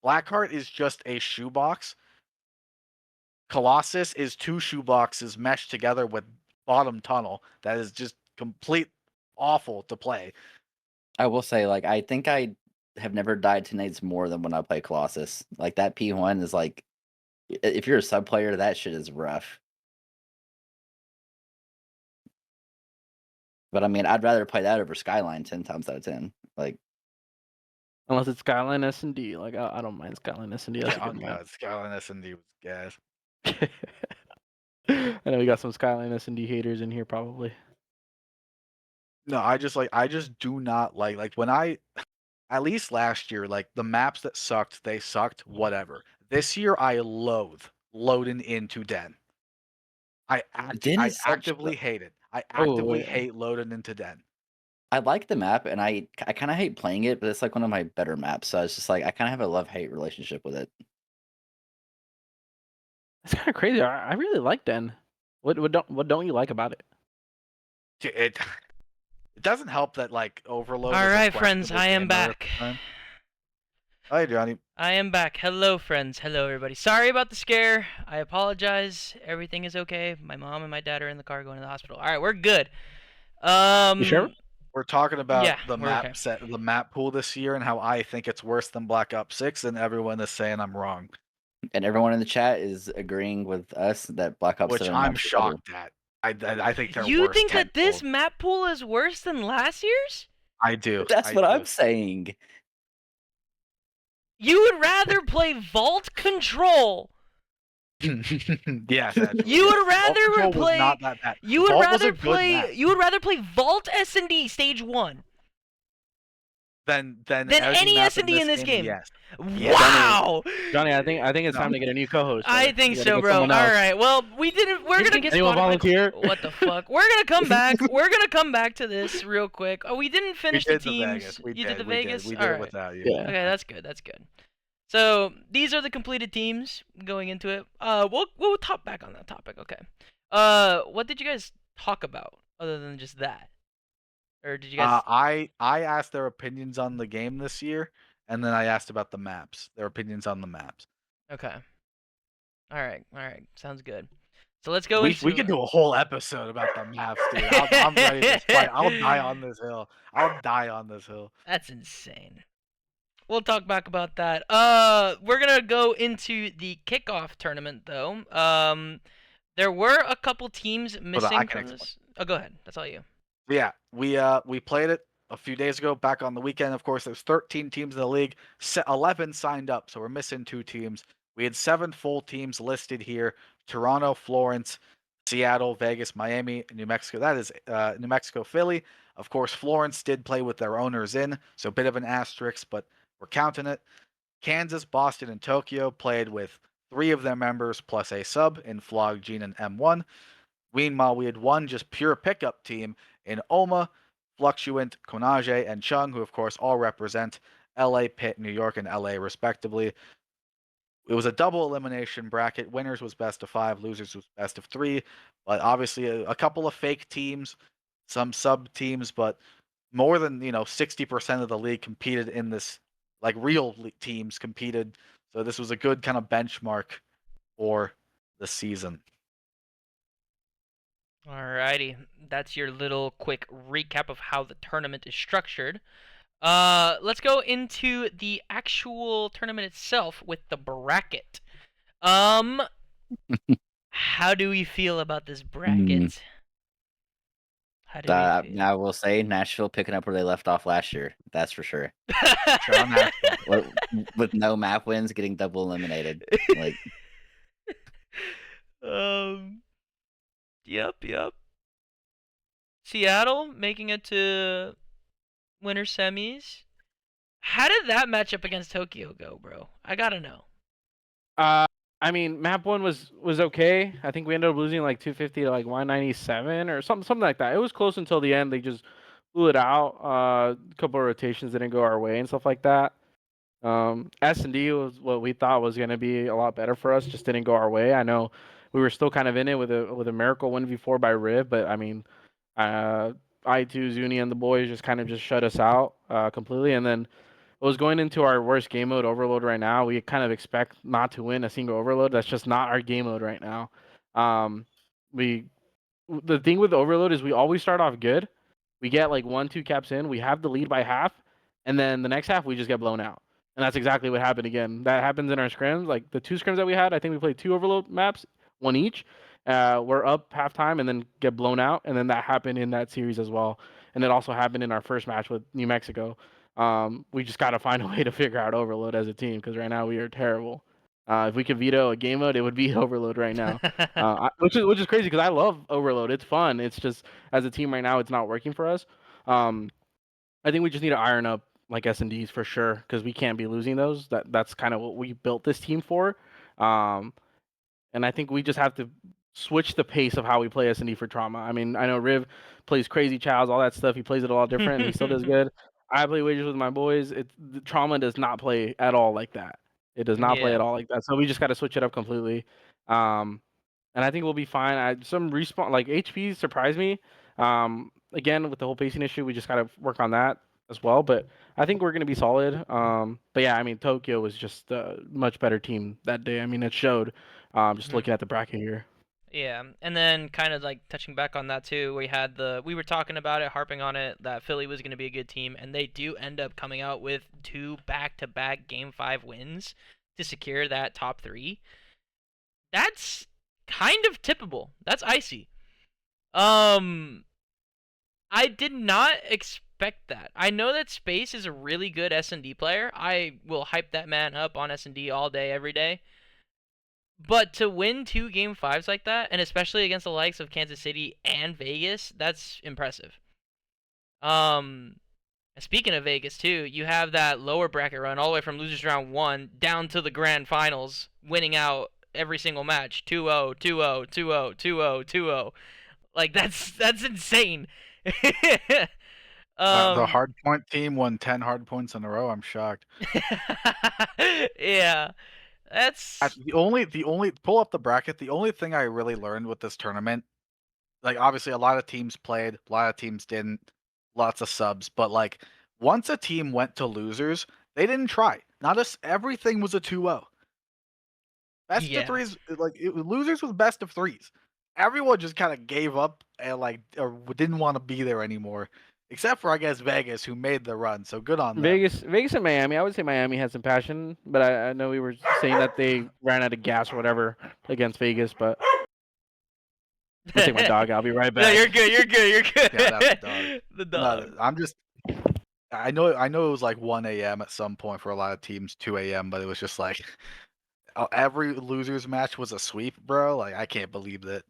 Blackheart is just a shoebox. Colossus is 2 shoeboxes meshed together with bottom tunnel. That is just complete awful to play. I will say, like, I think I have never died to nades more than when I play Colossus. Like that P1 is like, if you're a sub player, that shit is rough. But I mean, I'd rather play that over Skyline 10 times out of 10. Like, Unless it's Skyline S&D, like I don't mind Skyline S&D. That's Yeah, a good map. Skyline S&D was gas. I know we got some Skyline S&D haters in here, probably. No, I just do not like when at least last year, like the maps that sucked, they sucked, whatever. This year I loathe loading into Den. Den I is such actively hate it. I Oh, actively wait. hate loading into Den. I like the map, and I kind of hate playing it, but it's like one of my better maps. So it's just like I kind of have a love-hate relationship with it. It's kind of crazy. I really like Den. What don't you like about it? It it doesn't help that like Overload All is a right, friends, questionable I am game mode at back. the time. Hi, Johnny. I am back. Hello, friends. Hello, everybody. Sorry about the scare. I apologize. Everything is okay. My mom and my dad are in the car going to the hospital. All right, we're good. You sure? We're talking about Yeah, the we're okay. the map pool this year, and how I think it's worse than Black Ops 6, and everyone is saying I'm wrong, And everyone in the chat is agreeing with us that Black Ops which 7 I'm maps are better. shocked at. I think they're You worse. think that this tenfold. map pool is worse than last year's? I do. That's I what do. I'm saying. You would rather play Vault Control. Yes, actually. You would Vault rather Control was play. not that bad. You would Vault was rather a good play. map. You would rather play Vault S&D Stage 1 than any S&D in this game. Yes. Wow. Johnny, I think it's No. time to get a new co-host. I right? think You gotta so, get bro. All someone else. right. Well, we didn't. We're gonna get Anyone Spotify. volunteer? What the fuck? We're gonna come back. We're gonna come back to this real quick. Oh, we didn't finish We the did the teams. Vegas. We You did the we Vegas. Did. We All did it right. without you. Yeah. Okay, that's good. That's good. So these are the completed teams going into it. We'll top back on that topic. Okay. What did you guys talk about other than just that? Or did you guys? I asked their opinions on the game this year, and then I asked about the maps. Their opinions on the maps. Okay. All right. All right. Sounds good. So let's go We into. could do a whole episode about the maps, dude. I'm ready to fight. I'll die on this hill. I'll die on this hill. That's insane. We'll talk back about that. We're gonna go into the kickoff tournament though. There were a couple teams missing I can from explain. this. Oh, go ahead. That's all you. Yeah, we played it a few days ago, back on the weekend. Of course, there's 13 teams in the league. 11 signed up, so we're missing 2 teams. We had 7 full teams listed here: Toronto, Florence, Seattle, Vegas, Miami, New Mexico. That is New Mexico, Philly. Of course, Florence did play with their owners in, so a bit of an asterisk, but we're counting it. Kansas, Boston, and Tokyo played with 3 of their members plus a sub in Flog, Gene, and M1. Meanwhile, we had one just pure pickup team in Oma, Fluctuant, Konaje, and Chung, who of course all represent LA, Pitt, New York, and LA respectively. It was a double elimination bracket. Winners was best of 5, losers was best of 3. But obviously a couple of fake teams, some sub teams, but more than 60% of the league competed in this, like real teams competed. So this was a good kind of benchmark for the season. Alrighty, that's your little quick recap of how the tournament is structured. Let's go into the actual tournament itself with the bracket. How do we feel about this bracket? How do we feel? I will say Nashville picking up where they left off last year. That's for sure. with no map wins, getting double eliminated. Like, Yep. Seattle making it to winter semis. How did that match up against Tokyo go, bro? I gotta know. I mean, map 1 was okay. I think we ended up losing like 250 to like 197 or something like that. It was close until the end. They just blew it out. A couple of rotations didn't go our way and stuff like that. S&D was what we thought was going to be a lot better for us, just didn't go our way. I know we were still kind of in it with a miracle 1v4 by Riv, but I mean, I2, Zuni, and the boys just kind of just shut us out completely. And then it was going into our worst game mode, Overload, right now. We kind of expect not to win a single Overload. That's just not our game mode right now. The thing with Overload is we always start off good. We get like 1-2 caps in. We have the lead by half, and then the next half we just get blown out. And that's exactly what happened again. That happens in our scrims. Like the 2 scrims that we had, I think we played 2 Overload maps, 1 each. We're up halftime and then get blown out, and then that happened in that series as well. And it also happened in our first match with New Mexico. We just got to find a way to figure out Overload as a team, because right now we are terrible. If we could veto a game mode, it would be Overload right now, which is crazy because I love Overload. It's fun. It's just as a team right now, it's not working for us. I think we just need to iron up like S&Ds for sure, because we can't be losing those. That's kind of what we built this team for. And I think we just have to switch the pace of how we play S&D for Trauma. I mean, I know Riv plays crazy chows, all that stuff. He plays it a lot different, and he still does good. I play wagers with my boys. The Trauma does not play at all like that. It does not play Yeah. at all like that. So we just got to switch it up completely. And I think we'll be fine. Some respawn like HP surprised me. Again with the whole pacing issue, we just got to work on that as well. But I think we're gonna be solid. But yeah, I mean Tokyo was just a much better team that day. I mean it showed. Just looking at the bracket here. Yeah, and then kind of like touching back on that too, we were talking about it, harping on it that Philly was going to be a good team, and they do end up coming out with 2 back-to-back Game 5 wins to secure that top 3. That's kind of tippable. That's icy. I did not expect that. I know that Space is a really good S&D player. I will hype that man up on S&D all day, every day. But to win 2 Game 5s like that, and especially against the likes of Kansas City and Vegas, that's impressive. Speaking of Vegas too, you have that lower bracket run all the way from losers round 1 down to the grand finals, winning out every single match 2-0, 2-0, 2-0, 2-0, 2-0. Like that's insane. The um hard point team won 10 hard points in a row. I'm shocked. yeah. That's The only pull up the bracket. The only thing I really learned with this tournament, like obviously a lot of teams played, a lot of teams didn't, lots of subs, but like once a team went to losers, they didn't try. Not us. Everything was a 2-0. Best of yeah. threes, losers was best of threes. Everyone just kind of gave up and like or didn't want to be there anymore, except for I guess Vegas, who made the run. So good on them. Vegas and Miami. I would say Miami had some passion, but I know we were saying that they ran out of gas or whatever against Vegas. But I'm gonna take my dog. I'll be right No, back. you're good. You're good. You're good. Yeah, that's the dog. The No, dog. I'm just. I know it was like 1 a.m. at some point for a lot of teams, 2 a.m. But it was just like every losers match was a sweep, bro. Like I can't believe that.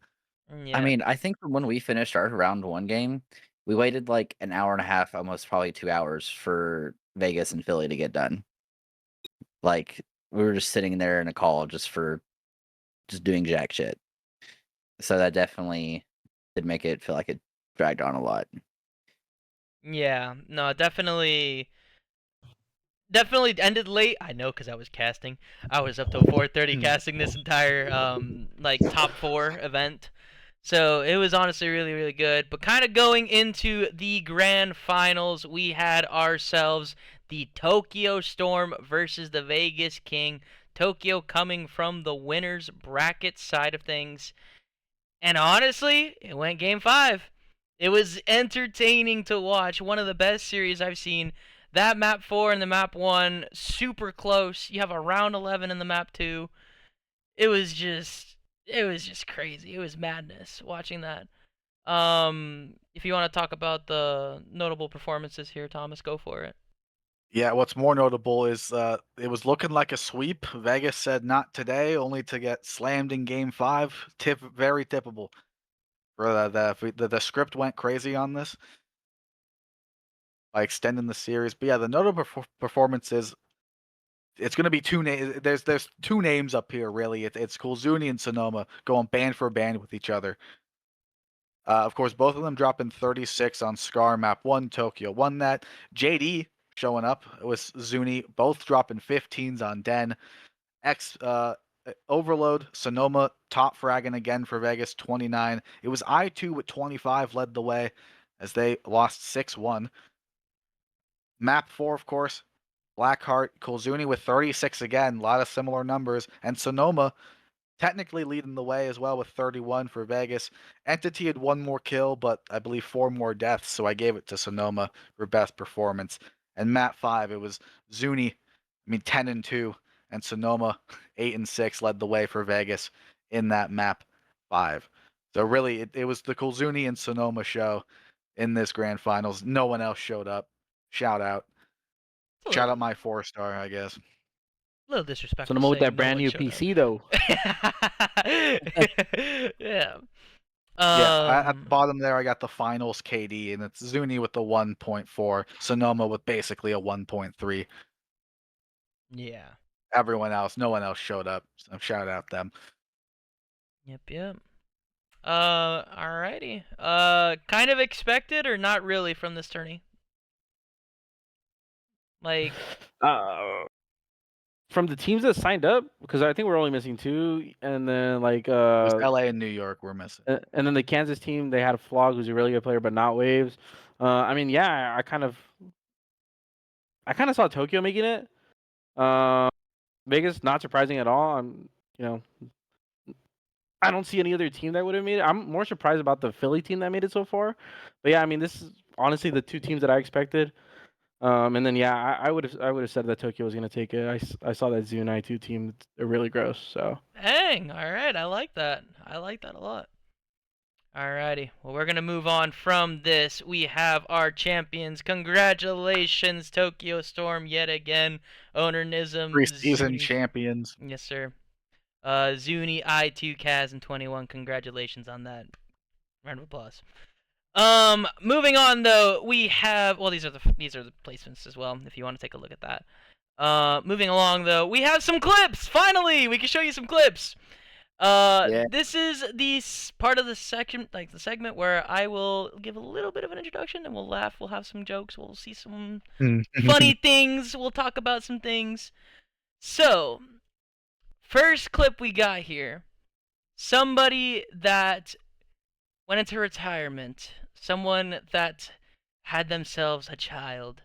Yeah. I mean, I think from when we finished our round 1 game, we waited like an hour and a half, almost probably 2 hours for Vegas and Philly to get done. Like we were just sitting there in a call just doing jack shit. So that definitely did make it feel like it dragged on a lot. Yeah. No, definitely ended late. I know because I was casting. I was up till 4:30 casting this entire like top 4 event. So it was honestly really, really good. But kind of going into the grand finals, we had ourselves the Tokyo Storm versus the Vegas King. Tokyo coming from the winners bracket side of things. And honestly, it went game 5. It was entertaining to watch. One of the best series I've seen. That map 4 and the map 1, super close. You have a round 11 in the map 2. It was just crazy. It was madness watching that. If you want to talk about the notable performances here, Thomas, go for it. Yeah, what's more notable is it was looking like a sweep. Vegas said not today, only to get slammed in game 5. Very tippable. For the script went crazy on this by extending the series. But yeah, the notable performances. It's going to be 2 names. There's 2 names up here really. It's Kulzuni and Sonoma going band for band with each other. Of course, both of them dropping 36 on Scar map 1. Tokyo won that. JD showing up with Zuni, both dropping 15s on Den. Overload, Sonoma top fragging again for Vegas, 29. It was I2 with 25 led the way as they lost 6-1. Map 4, of course, Blackheart, Kulzuni with 36 again, a lot of similar numbers, and Sonoma technically leading the way as well with 31 for Vegas. Entity had 1 more kill, but I believe 4 more deaths, so I gave it to Sonoma for best performance. And map 5, it was Zuni, 10-2, and Sonoma 8-6 led the way for Vegas in that map 5. So really, it was the Kulzuni and Sonoma show in this grand finals. No one else showed up. Shout out. Shout out my 4-star, I guess. A little disrespectful. Sonoma with saying that brand one new showed PC though. Yeah. Yeah, at the bottom there, I got the finals KD, and it's Zuni with the 1.4, Sonoma with basically a 1.3. Yeah. Everyone else, no one else showed up, so shout out them. Yep. Alrighty. Kind of expected or not really from this tourney? Like, From the teams that signed up, because I think we're only missing 2, and then like It was LA and New York we're missing. and then the Kansas team, they had Flog, who's a really good player, but not Waves. I mean, yeah, I kind of saw Tokyo making it. Vegas, not surprising at all. I don't see any other team that would have made it. I'm more surprised about the Philly team that made it so far. But yeah, I mean, this is honestly the 2 teams that I expected. And then yeah, I would have said that Tokyo was gonna take it. I saw that Zunai 2 team. They're really gross. So dang, alright, I like that. I like that a lot. Alrighty, well, we're gonna move on from this. We have our champions. Congratulations, Tokyo Storm, yet again. Owner Nism. Preseason champions. Yes, sir. Zuni, I2, Kaz, and 21. Congratulations on that. Round of applause. Moving on though, we have these are the placements as well. If you want to take a look at that. Moving along though, we have some clips. Finally, we can show you some clips. Yeah. This is the part of the section, like the segment where I will give a little bit of an introduction and we'll laugh. We'll have some jokes. We'll see some funny things. We'll talk about some things. So, first clip we got here. Somebody that went into retirement. Someone that had themselves a child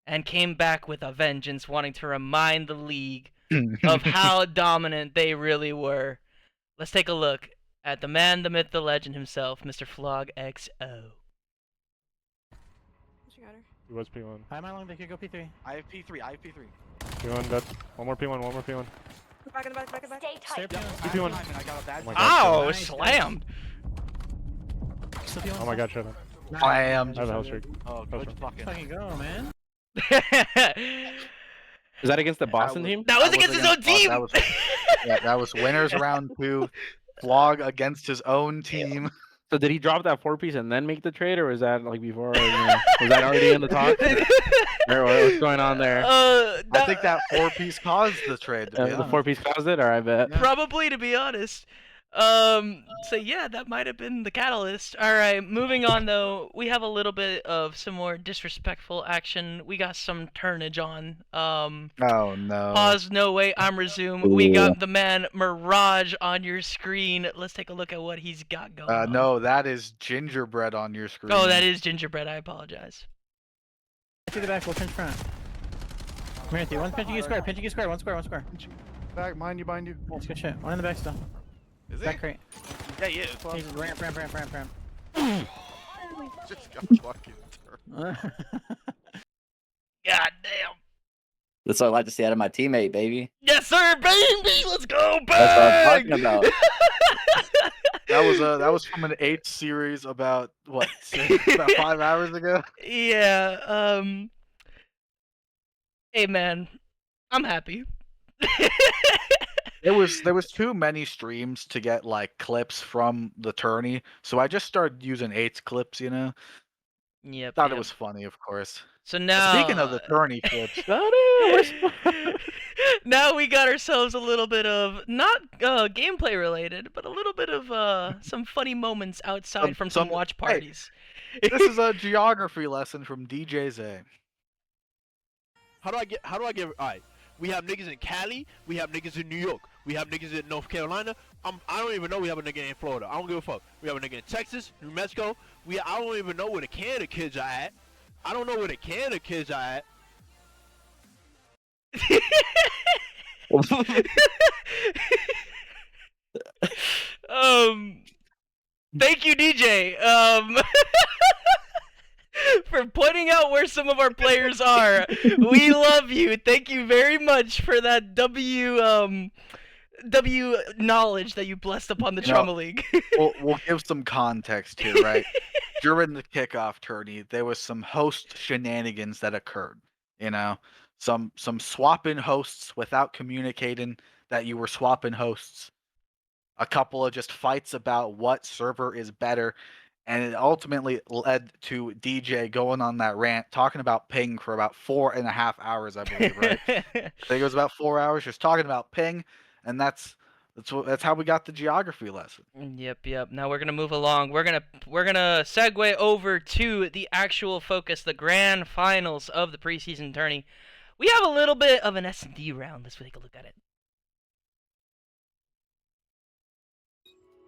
and came back with a vengeance, wanting to remind the league of how dominant they really were. Let's take a look at the man, the myth, the legend himself, Mr. Flog XO. What you got her? He was P1. Hi, my long, they could go P3. I have P3. P1 dead. One more P1, one more P1. Back in the back, back in the back. Stay P1. P1. I got a bad Oh my God. Ow, Nice, slammed. Still P1. Oh my God, shut up. Slammed. I have a hell streak. Oh, That's good right. fucking. Fucking go, man. is that against the Boston was- team? That was against his own team. That was winners round 2. Flog against his own team. So did he drop that 4-piece and then make the trade, or was that like before? Or, was that already in the talk? Or what's going on there? I think that 4-piece caused the trade. To be The honest. 4-piece caused it, or I bet. Probably, to be honest. So yeah, that might have been the catalyst. All right, moving on though, we have a little bit of some more disrespectful action. We got some turnage on. Oh no. Pause. No wait. I'm resume. We got the man Mirage on your screen. Let's take a look at what he's got going on. No, that is gingerbread on your screen. Oh, that is gingerbread. I apologize. To the back, we'll pinch front. Come here, one pinching you square, one square. Back, mind you, bind you. That's good shit. One in the back still. Is Back crate. Yeah, yeah. He's ramp. Just got fucking turned. God damn. That's what I like to see out of my teamate, baby. Yes, sir, baby. Let's go, bang. That's what I'm talking about. That was from an 8 series about what? About 5 hours ago. Yeah. Hey, man, I'm happy. There was too many streams to get like clips from the tourney, so I just started using 8's clips. Yep. Thought yep. it was funny, of course. So now, Speaking of the tourney clips, now we got ourselves a little bit of not gameplay related, but a little bit of some funny moments outside from some watch parties. this is a geography lesson from DJ Zay. How do I get? All right. We have niggas in Cali. We have niggas in New York. We have niggas in North Carolina. I don't even know we have a nigga in Florida. I don't give a fuck. We have a nigga in Texas, New Mexico. I don't even know where the Canada kids are at. I don't know where the Canada kids are at. Thank you, DJ. For pointing out where some of our players are. We love you. Thank you very much for that W knowledge that you blessed upon the Trauma League. We'll give some context here, right? During the kickoff tourney, there was some host shenanigans that occurred. Some swapping hosts without communicating that you were swapping hosts. A couple of just fights about what server is better. And it ultimately led to DJ going on that rant, talking about ping for about 4.5 hours, I believe, right? I think it was about 4 hours, just talking about ping, and that's That's how we got the geography lesson. Yep. Now we're gonna move along. We're gonna segue over to the actual focus, the grand finals of the preseason tourney. We have a little bit of an S&D round. Let's take a look at it.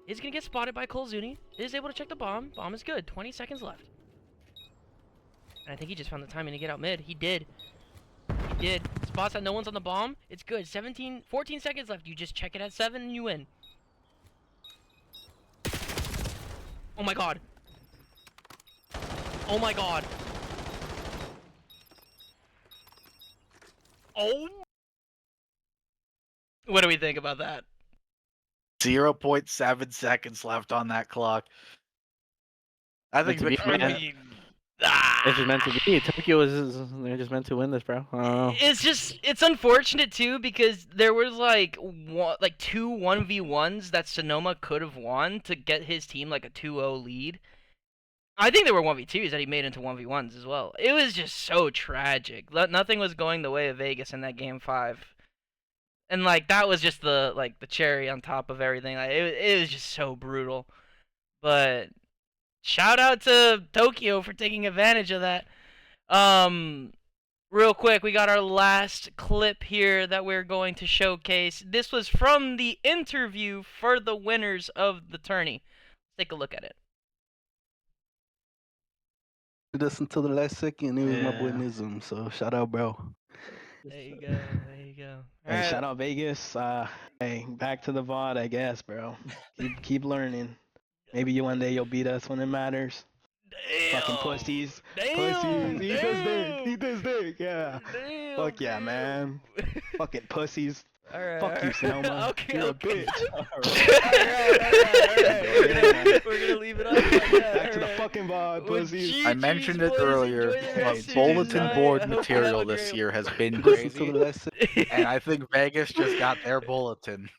Is gonna get spotted by Colzuni. Is able to check the bomb. Bomb is good. 20 seconds left. And I think he just found the timing to get out mid. He did. He did. Spots that no one's on the bomb. It's good. 14 seconds left. You just check it at 7 and you win. Oh my god. Oh my god. Oh. What do we think about that? 0.7 seconds left on that clock. I think Meant to be, man. It's just meant to be. Tokyo they're just meant to win this, bro. I don't know. It's unfortunate too because there was like two 1v1s that Sonoma could have won to get his team like a 2-0 lead. I think there were 1v2s that he made into 1v1s as well. It was just so tragic. Nothing was going the way of Vegas in that game 5. And like that was just the cherry on top of everything. Like, it was just so brutal. But shout out to Tokyo for taking advantage of that. Real quick, we got our last clip here that we're going to showcase. This was from the interview for the winners of the tourney. Let's take a look at it. This until the last second. It was my boy Nizam, so shout out, bro. There you go. There you go. Hey, shout out Vegas. Hey, back to the VOD, I guess, bro. Keep learning. Maybe one day you'll beat us when it matters. Damn. Fucking pussies. Damn. Pussies. Eat this dick. Yeah. Damn, Fuck yeah, man. Fucking pussies. All right. Fuck you, Sonoma. Okay, You're okay. a bitch. Alright. We're gonna leave it up like that. Back to the fucking VOD, pussies. I mentioned it boys, earlier, enjoy the but rest of your bulletin night. board I hope you have material a this great year has been Listen to the crazy, last second. and I think Vegas just got their bulletin.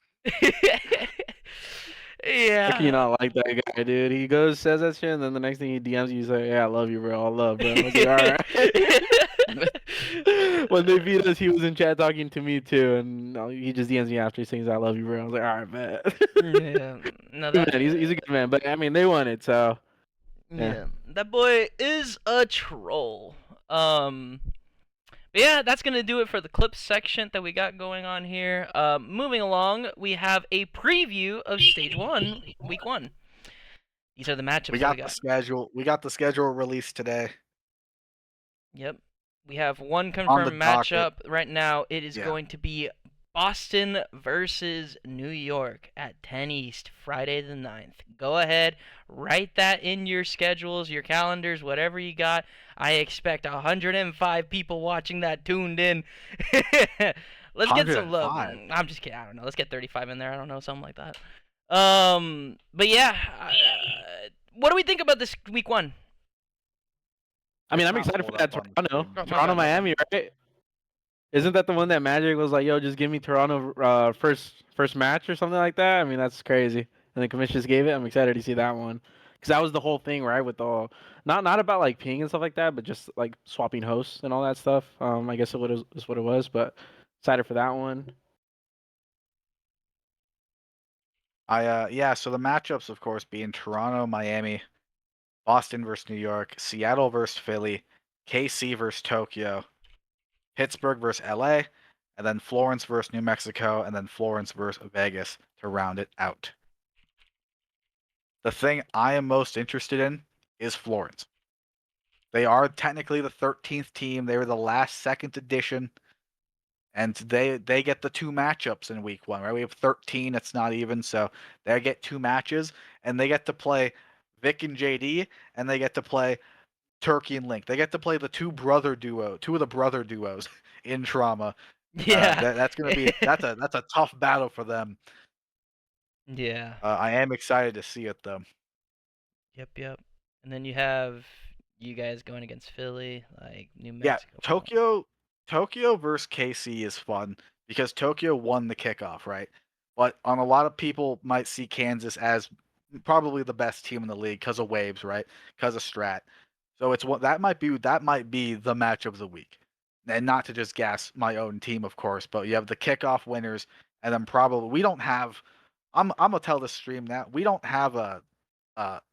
Yeah. How can you not like that guy, dude? He goes, says that shit, and then the next thing he DMs you, he's like, yeah, I love you, bro. I love, bro. I was like, all right. When they beat us, he was in chat talking to me, too, and he just DMs me after he sings, I love you, bro. I was like, all right, bet. Yeah. No, Good man. He's a good man, but, I mean, they won it, so. Yeah. That boy is a troll. But yeah, that's gonna do it for the clips section that we got going on here. Moving along, we have a preview of Stage 1, Week 1. These are the matchups We that got the schedule. We got the schedule released today. Yep. We have one confirmed docket. matchup right now. It is Yeah. going to be Boston versus New York at 10 East, Friday the 9th. Go ahead, write that in your schedules, your calendars, whatever you got. I expect 105 people watching that tuned in. Let's get some love. 105? I'm just kidding. I don't know. Let's get 35 in there. I don't know, something like that. But yeah, what do we think about this Week 1? I mean, I'm Not excited for pulled that up on the Toronto. screen. Toronto, Miami, right? Isn't that the one that Magic was like, yo, just give me Toronto first match or something like that? I mean, that's crazy. And the commission just gave it. I'm excited to see that one. Because that was the whole thing, right? With all, not about like ping and stuff like that, but just like swapping hosts and all that stuff. I guess is what it was, but excited for that one. Yeah, so the matchups, of course, being Toronto, Miami, Boston versus New York, Seattle versus Philly, KC versus Tokyo, Pittsburgh versus LA, and then Florence versus New Mexico, and then Florence versus Vegas to round it out. The thing I am most interested in is Florence. They are technically the 13th team. They were the last second edition. And they get the 2 matchups in Week 1, right? We have 13. It's not even, so they get 2 matches, and they get to play Vic and JD, and they get to play Turkey and Link. They get to play the two of the brother duos in Trauma. Yeah. That's gonna be that's a tough battle for them. Yeah. I am excited to see it though. Yep. And then you have you guys going against Philly, like New Yeah, Mexico. Tokyo versus KC is fun because Tokyo won the kickoff, right? But a lot of people might see Kansas as probably the best team in the league because of waves, right? Because of strat. So that might be the match of the week. And not to just gas my own team, of course, but you have the kickoff winners, and then probably we don't have I'm gonna tell the stream now. We don't have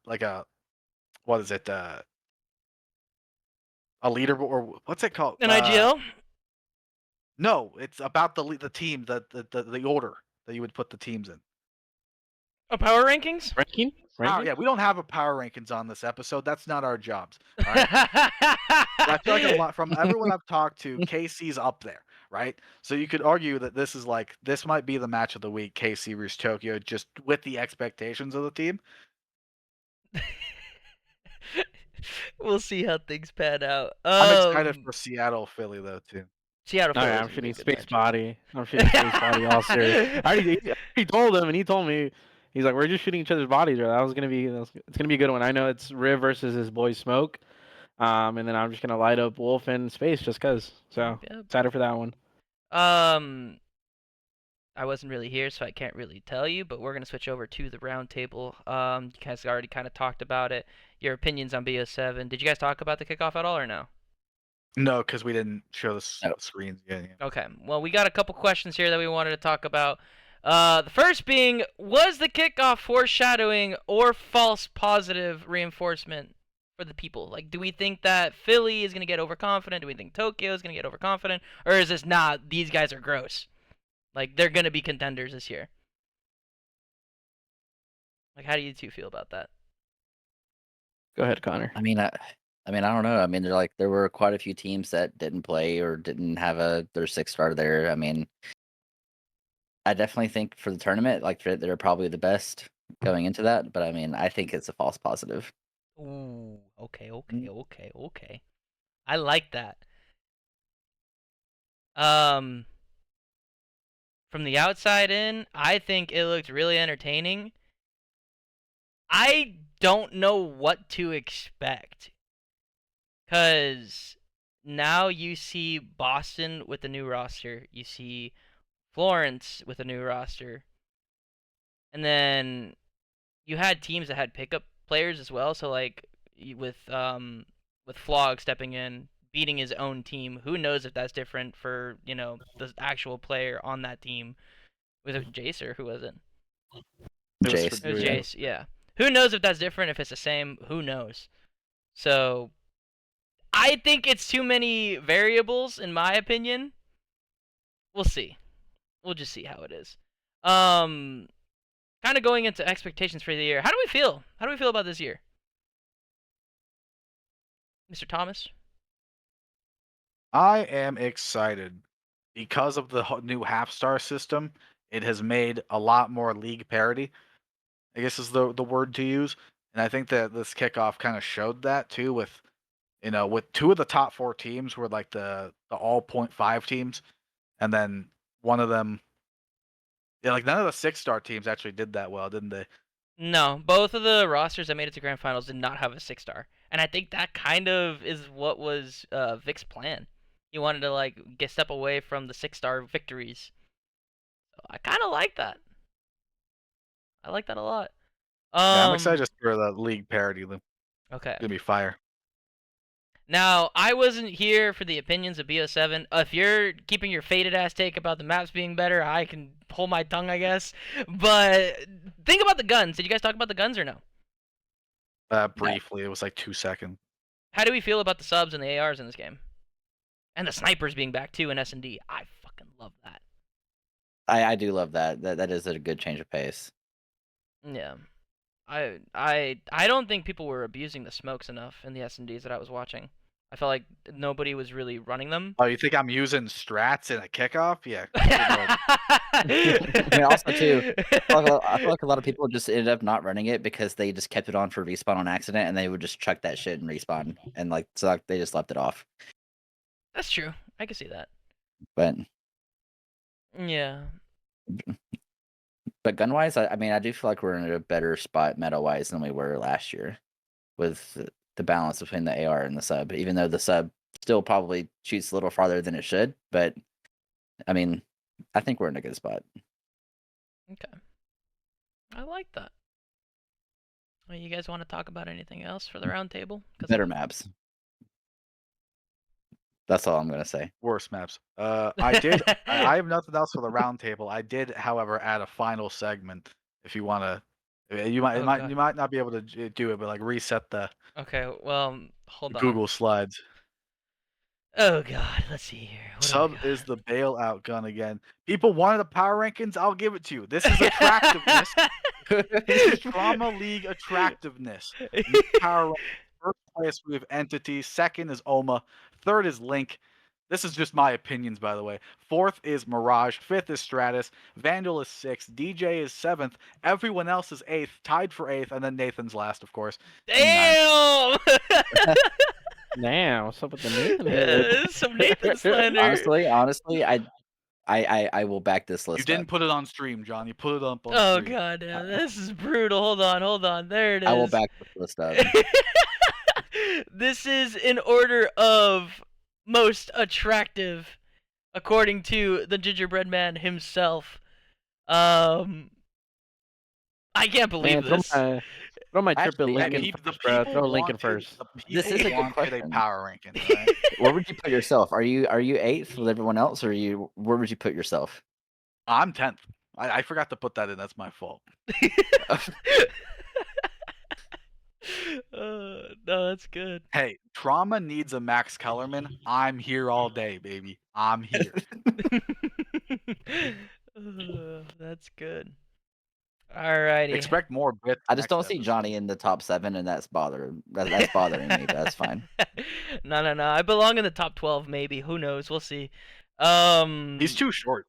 like a what is it? A leaderboard or what's it called? An IGL? No, it's about the team, the order that you would put the teams in. Oh, power rankings? Ranking? Yeah, we don't have a power rankings on this episode. That's not our jobs. All right. But I feel like a lot from everyone I've talked to, KC's up there, right? So you could argue that this might be the match of the week, KC versus Tokyo, just with the expectations of the team. We'll see how things pan out. Oh, I'm excited for Seattle, Philly though too. Seattle. Oh, yeah, I'm shooting Space Body. I'm shooting Space Body all series. I already told him, and he told me, he's like, we're just shooting each other's bodies. Right? It's gonna be a good one. I know it's Riv versus his boy Smoke, and then I'm just gonna light up Wolf and Space just cause. So excited for that one. I wasn't really here, so I can't really tell you, but we're gonna switch over to the round table. You guys already kind of talked about it. Your opinions on BO7. Did you guys talk about the kickoff at all, or no? No, because we didn't show the screens yet. Yeah. Okay. Well, we got a couple questions here that we wanted to talk about. The first being, was the kickoff foreshadowing or false positive reinforcement for the people? Like, do we think that Philly is going to get overconfident? Do we think Tokyo is going to get overconfident? Or is this not, these guys are gross? Like, they're going to be contenders this year. Like, how do you two feel about that? Go ahead, Connor. I mean, I don't know. I mean, there were quite a few teams that didn't play or didn't have their 6-star there. I mean, I definitely think for the tournament, like they're probably the best going into that. But I mean, I think it's a false positive. Ooh, okay. I like that. From the outside in, I think it looked really entertaining. I don't know what to expect. Because now you see Boston with a new roster. You see Florence with a new roster. And then you had teams that had pickup players as well. So like with Flog stepping in, beating his own team. Who knows if that's different for, the actual player on that team. Was it Jace or who was it? Jace. It was Jace, yeah. Who knows if that's different, if it's the same, who knows. So I think it's too many variables, in my opinion. We'll see. We'll just see how it is. Kind of going into expectations for the year. How do we feel? How do we feel about this year? Mr. Thomas? I am excited. Because of the new half-star system, it has made a lot more league parity, I guess is the word to use. And I think that this kickoff kind of showed that too with 2 of the top 4 teams were like the all 0.5 teams. And then one of them, like none of the 6-star teams actually did that well, didn't they? No, both of the rosters that made it to grand finals did not have a 6-star. And I think that kind of is what was Vic's plan. He wanted to step away from the 6-star victories. So I kind of like that. I like that a lot. Yeah, I'm excited just for the league parity. Okay. It's gonna be fire. Now, I wasn't here for the opinions of BO7. If you're keeping your faded ass take about the maps being better, I can hold my tongue, I guess. But think about the guns. Did you guys talk about the guns or no? Briefly, it was like 2 seconds. How do we feel about the subs and the ARs in this game? And the snipers being back too in S&D. I fucking love that. I do love that. That is a good change of pace. Yeah. I don't think people were abusing the smokes enough in the S&Ds that I was watching. I felt like nobody was really running them. Oh, you think I'm using strats in a kickoff? Yeah. I mean, also too, I feel like a lot of people just ended up not running it because they just kept it on for respawn on accident, and they would just chuck that shit and respawn, and they just left it off. That's true. I can see that. But yeah. But gun-wise, I mean, I do feel like we're in a better spot meta-wise than we were last year with the balance between the AR and the sub, even though the sub still probably shoots a little farther than it should. But, I mean, I think we're in a good spot. Okay. I like that. Well, you guys want to talk about anything else for the round table? Better maps. That's all I'm going to say. Worse maps. I have nothing else for the round table. I did, however, add a final segment if you want to. You might, Oh, God. you might not be able to do it, but like reset the Okay, well, hold on. Google Slides. Oh God, let's see here. What do we Sub got? is the bailout gun again. People wanted the power rankings. I'll give it to you. This is attractiveness. This is Trauma League attractiveness. Power rankings. First place we have Entity. Second is Oma. Third is Link. This is just my opinions, by the way. Fourth is Mirage. Fifth is Stratus. Vandal is sixth. DJ is seventh. Everyone else is eighth, tied for eighth, and then Nathan's last, of course. Damn! Damn, what's up with the Nathan here? Some Nathan slander. Honestly, I will back this list. You didn't up. put it on stream, John. You put it up on Oh stream. God, damn, this is brutal. Hold on. There it is. I will back this list up. This is in order of most attractive, according to the gingerbread man himself. I can't believe this. Throw my Actually, triple Lincoln The first, bro. people Throw Lincoln wanted- first. the This is a people good wanted question. power ranking. Right? Where would you put yourself? Are you eighth with everyone else, or where would you put yourself? I'm 10th. I forgot to put that in. That's my fault. No, that's good. Hey, Trauma needs a Max Kellerman. I'm here all day, baby. I'm here. That's good. Alrighty. Expect more bits. I just next don't see episode. Johnny in the top 7, and that's bothering. That's bothering me. But that's fine. No. I belong in the top 12, maybe. Who knows? We'll see. He's too short.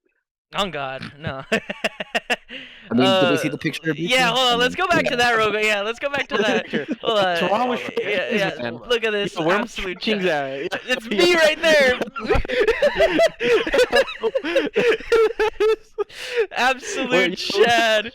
Oh God, no. I mean, did we see the picture of Yeah, hold on. Let's go back to Yeah. that real quick. Yeah, let's go back to that. Hold on. What's wrong with Yeah. man? Look at this. Yo, where my Absolute kings Chad. at? It's me right there. Absolute Chad.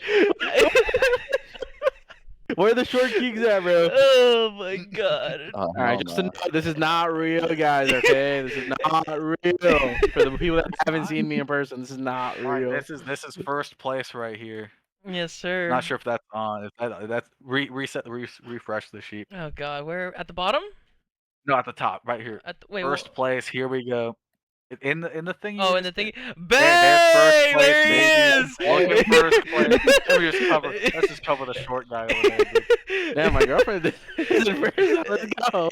Where are the short kings at, bro? Oh my God. Oh, All right, no, just to no. know, this is not real, guys. Okay, this is not real. For the people that haven't seen me in person, this is not All right, real. this is first place right here. Yes, sir. Not sure if that's on. If that's refresh the sheet. Oh God, where at the bottom? No, at the top, right here. Wait, First place. Here we go. In the thing. Oh, in the thing. There's Bang! first place, There he baby. is. Look at first place. Let's just cover the short guy over there. Dude. Damn, my girlfriend is first. Let's go.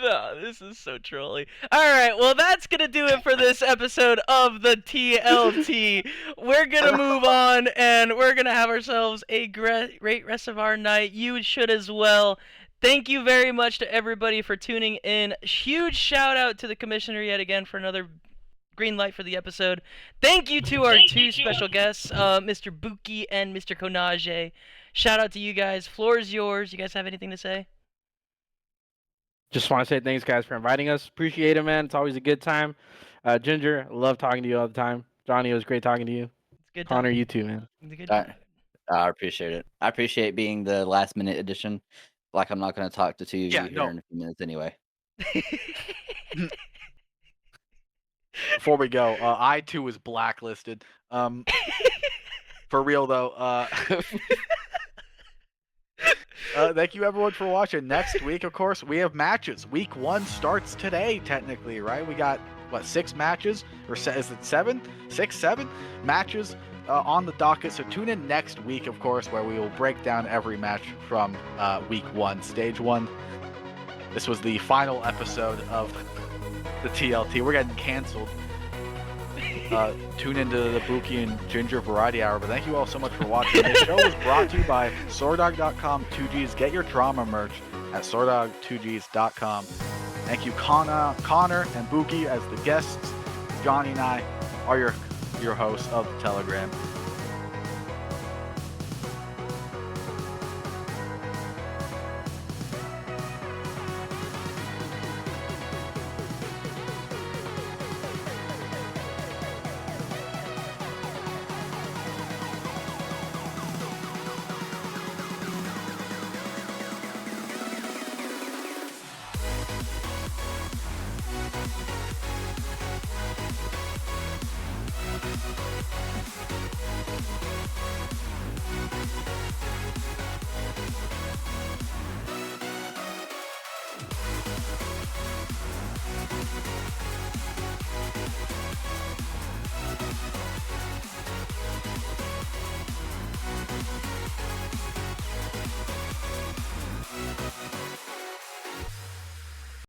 No, this is so trolly. Alright, well that's gonna do it for this episode of the TLT. We're gonna move on and we're gonna have ourselves a great rest of our night. You should as well. Thank you very much to everybody for tuning in. Huge shout out to the commissioner yet again for another green light for the episode. Thank you to our two special guests, Mr. Bukki and Mr. Konaje. Shout out to you guys. Floor is yours. You guys have anything to say? Just want to say thanks, guys, for inviting us. Appreciate it, man. It's always a good time. Ginger, love talking to you all the time. Johnny, it was great talking to you. It's good. Connor, you too, man. It's a good All right. I appreciate it. I appreciate being the last minute edition. Like I'm not going to talk to two of you here in a few minutes anyway. Before we go, I too was blacklisted. For real though. Thank you everyone for watching. Next week, of course, we have matches. Week 1 starts today, technically, right? We got what, 6 matches, or is it 7? 6, 7 matches on the docket. So tune in next week, of course, where we will break down every match from week 1, stage 1. This was the final episode of the TLT. We're getting canceled. Tune into the Bukki and Ginger Variety Hour. But thank you all so much for watching. This show was brought to you by Swordog.com 2Gs. Get your Trauma merch at Swordog2Gs.com. Thank you, Connor and Bukki as the guests. Johnny and I are your hosts of the Telegram.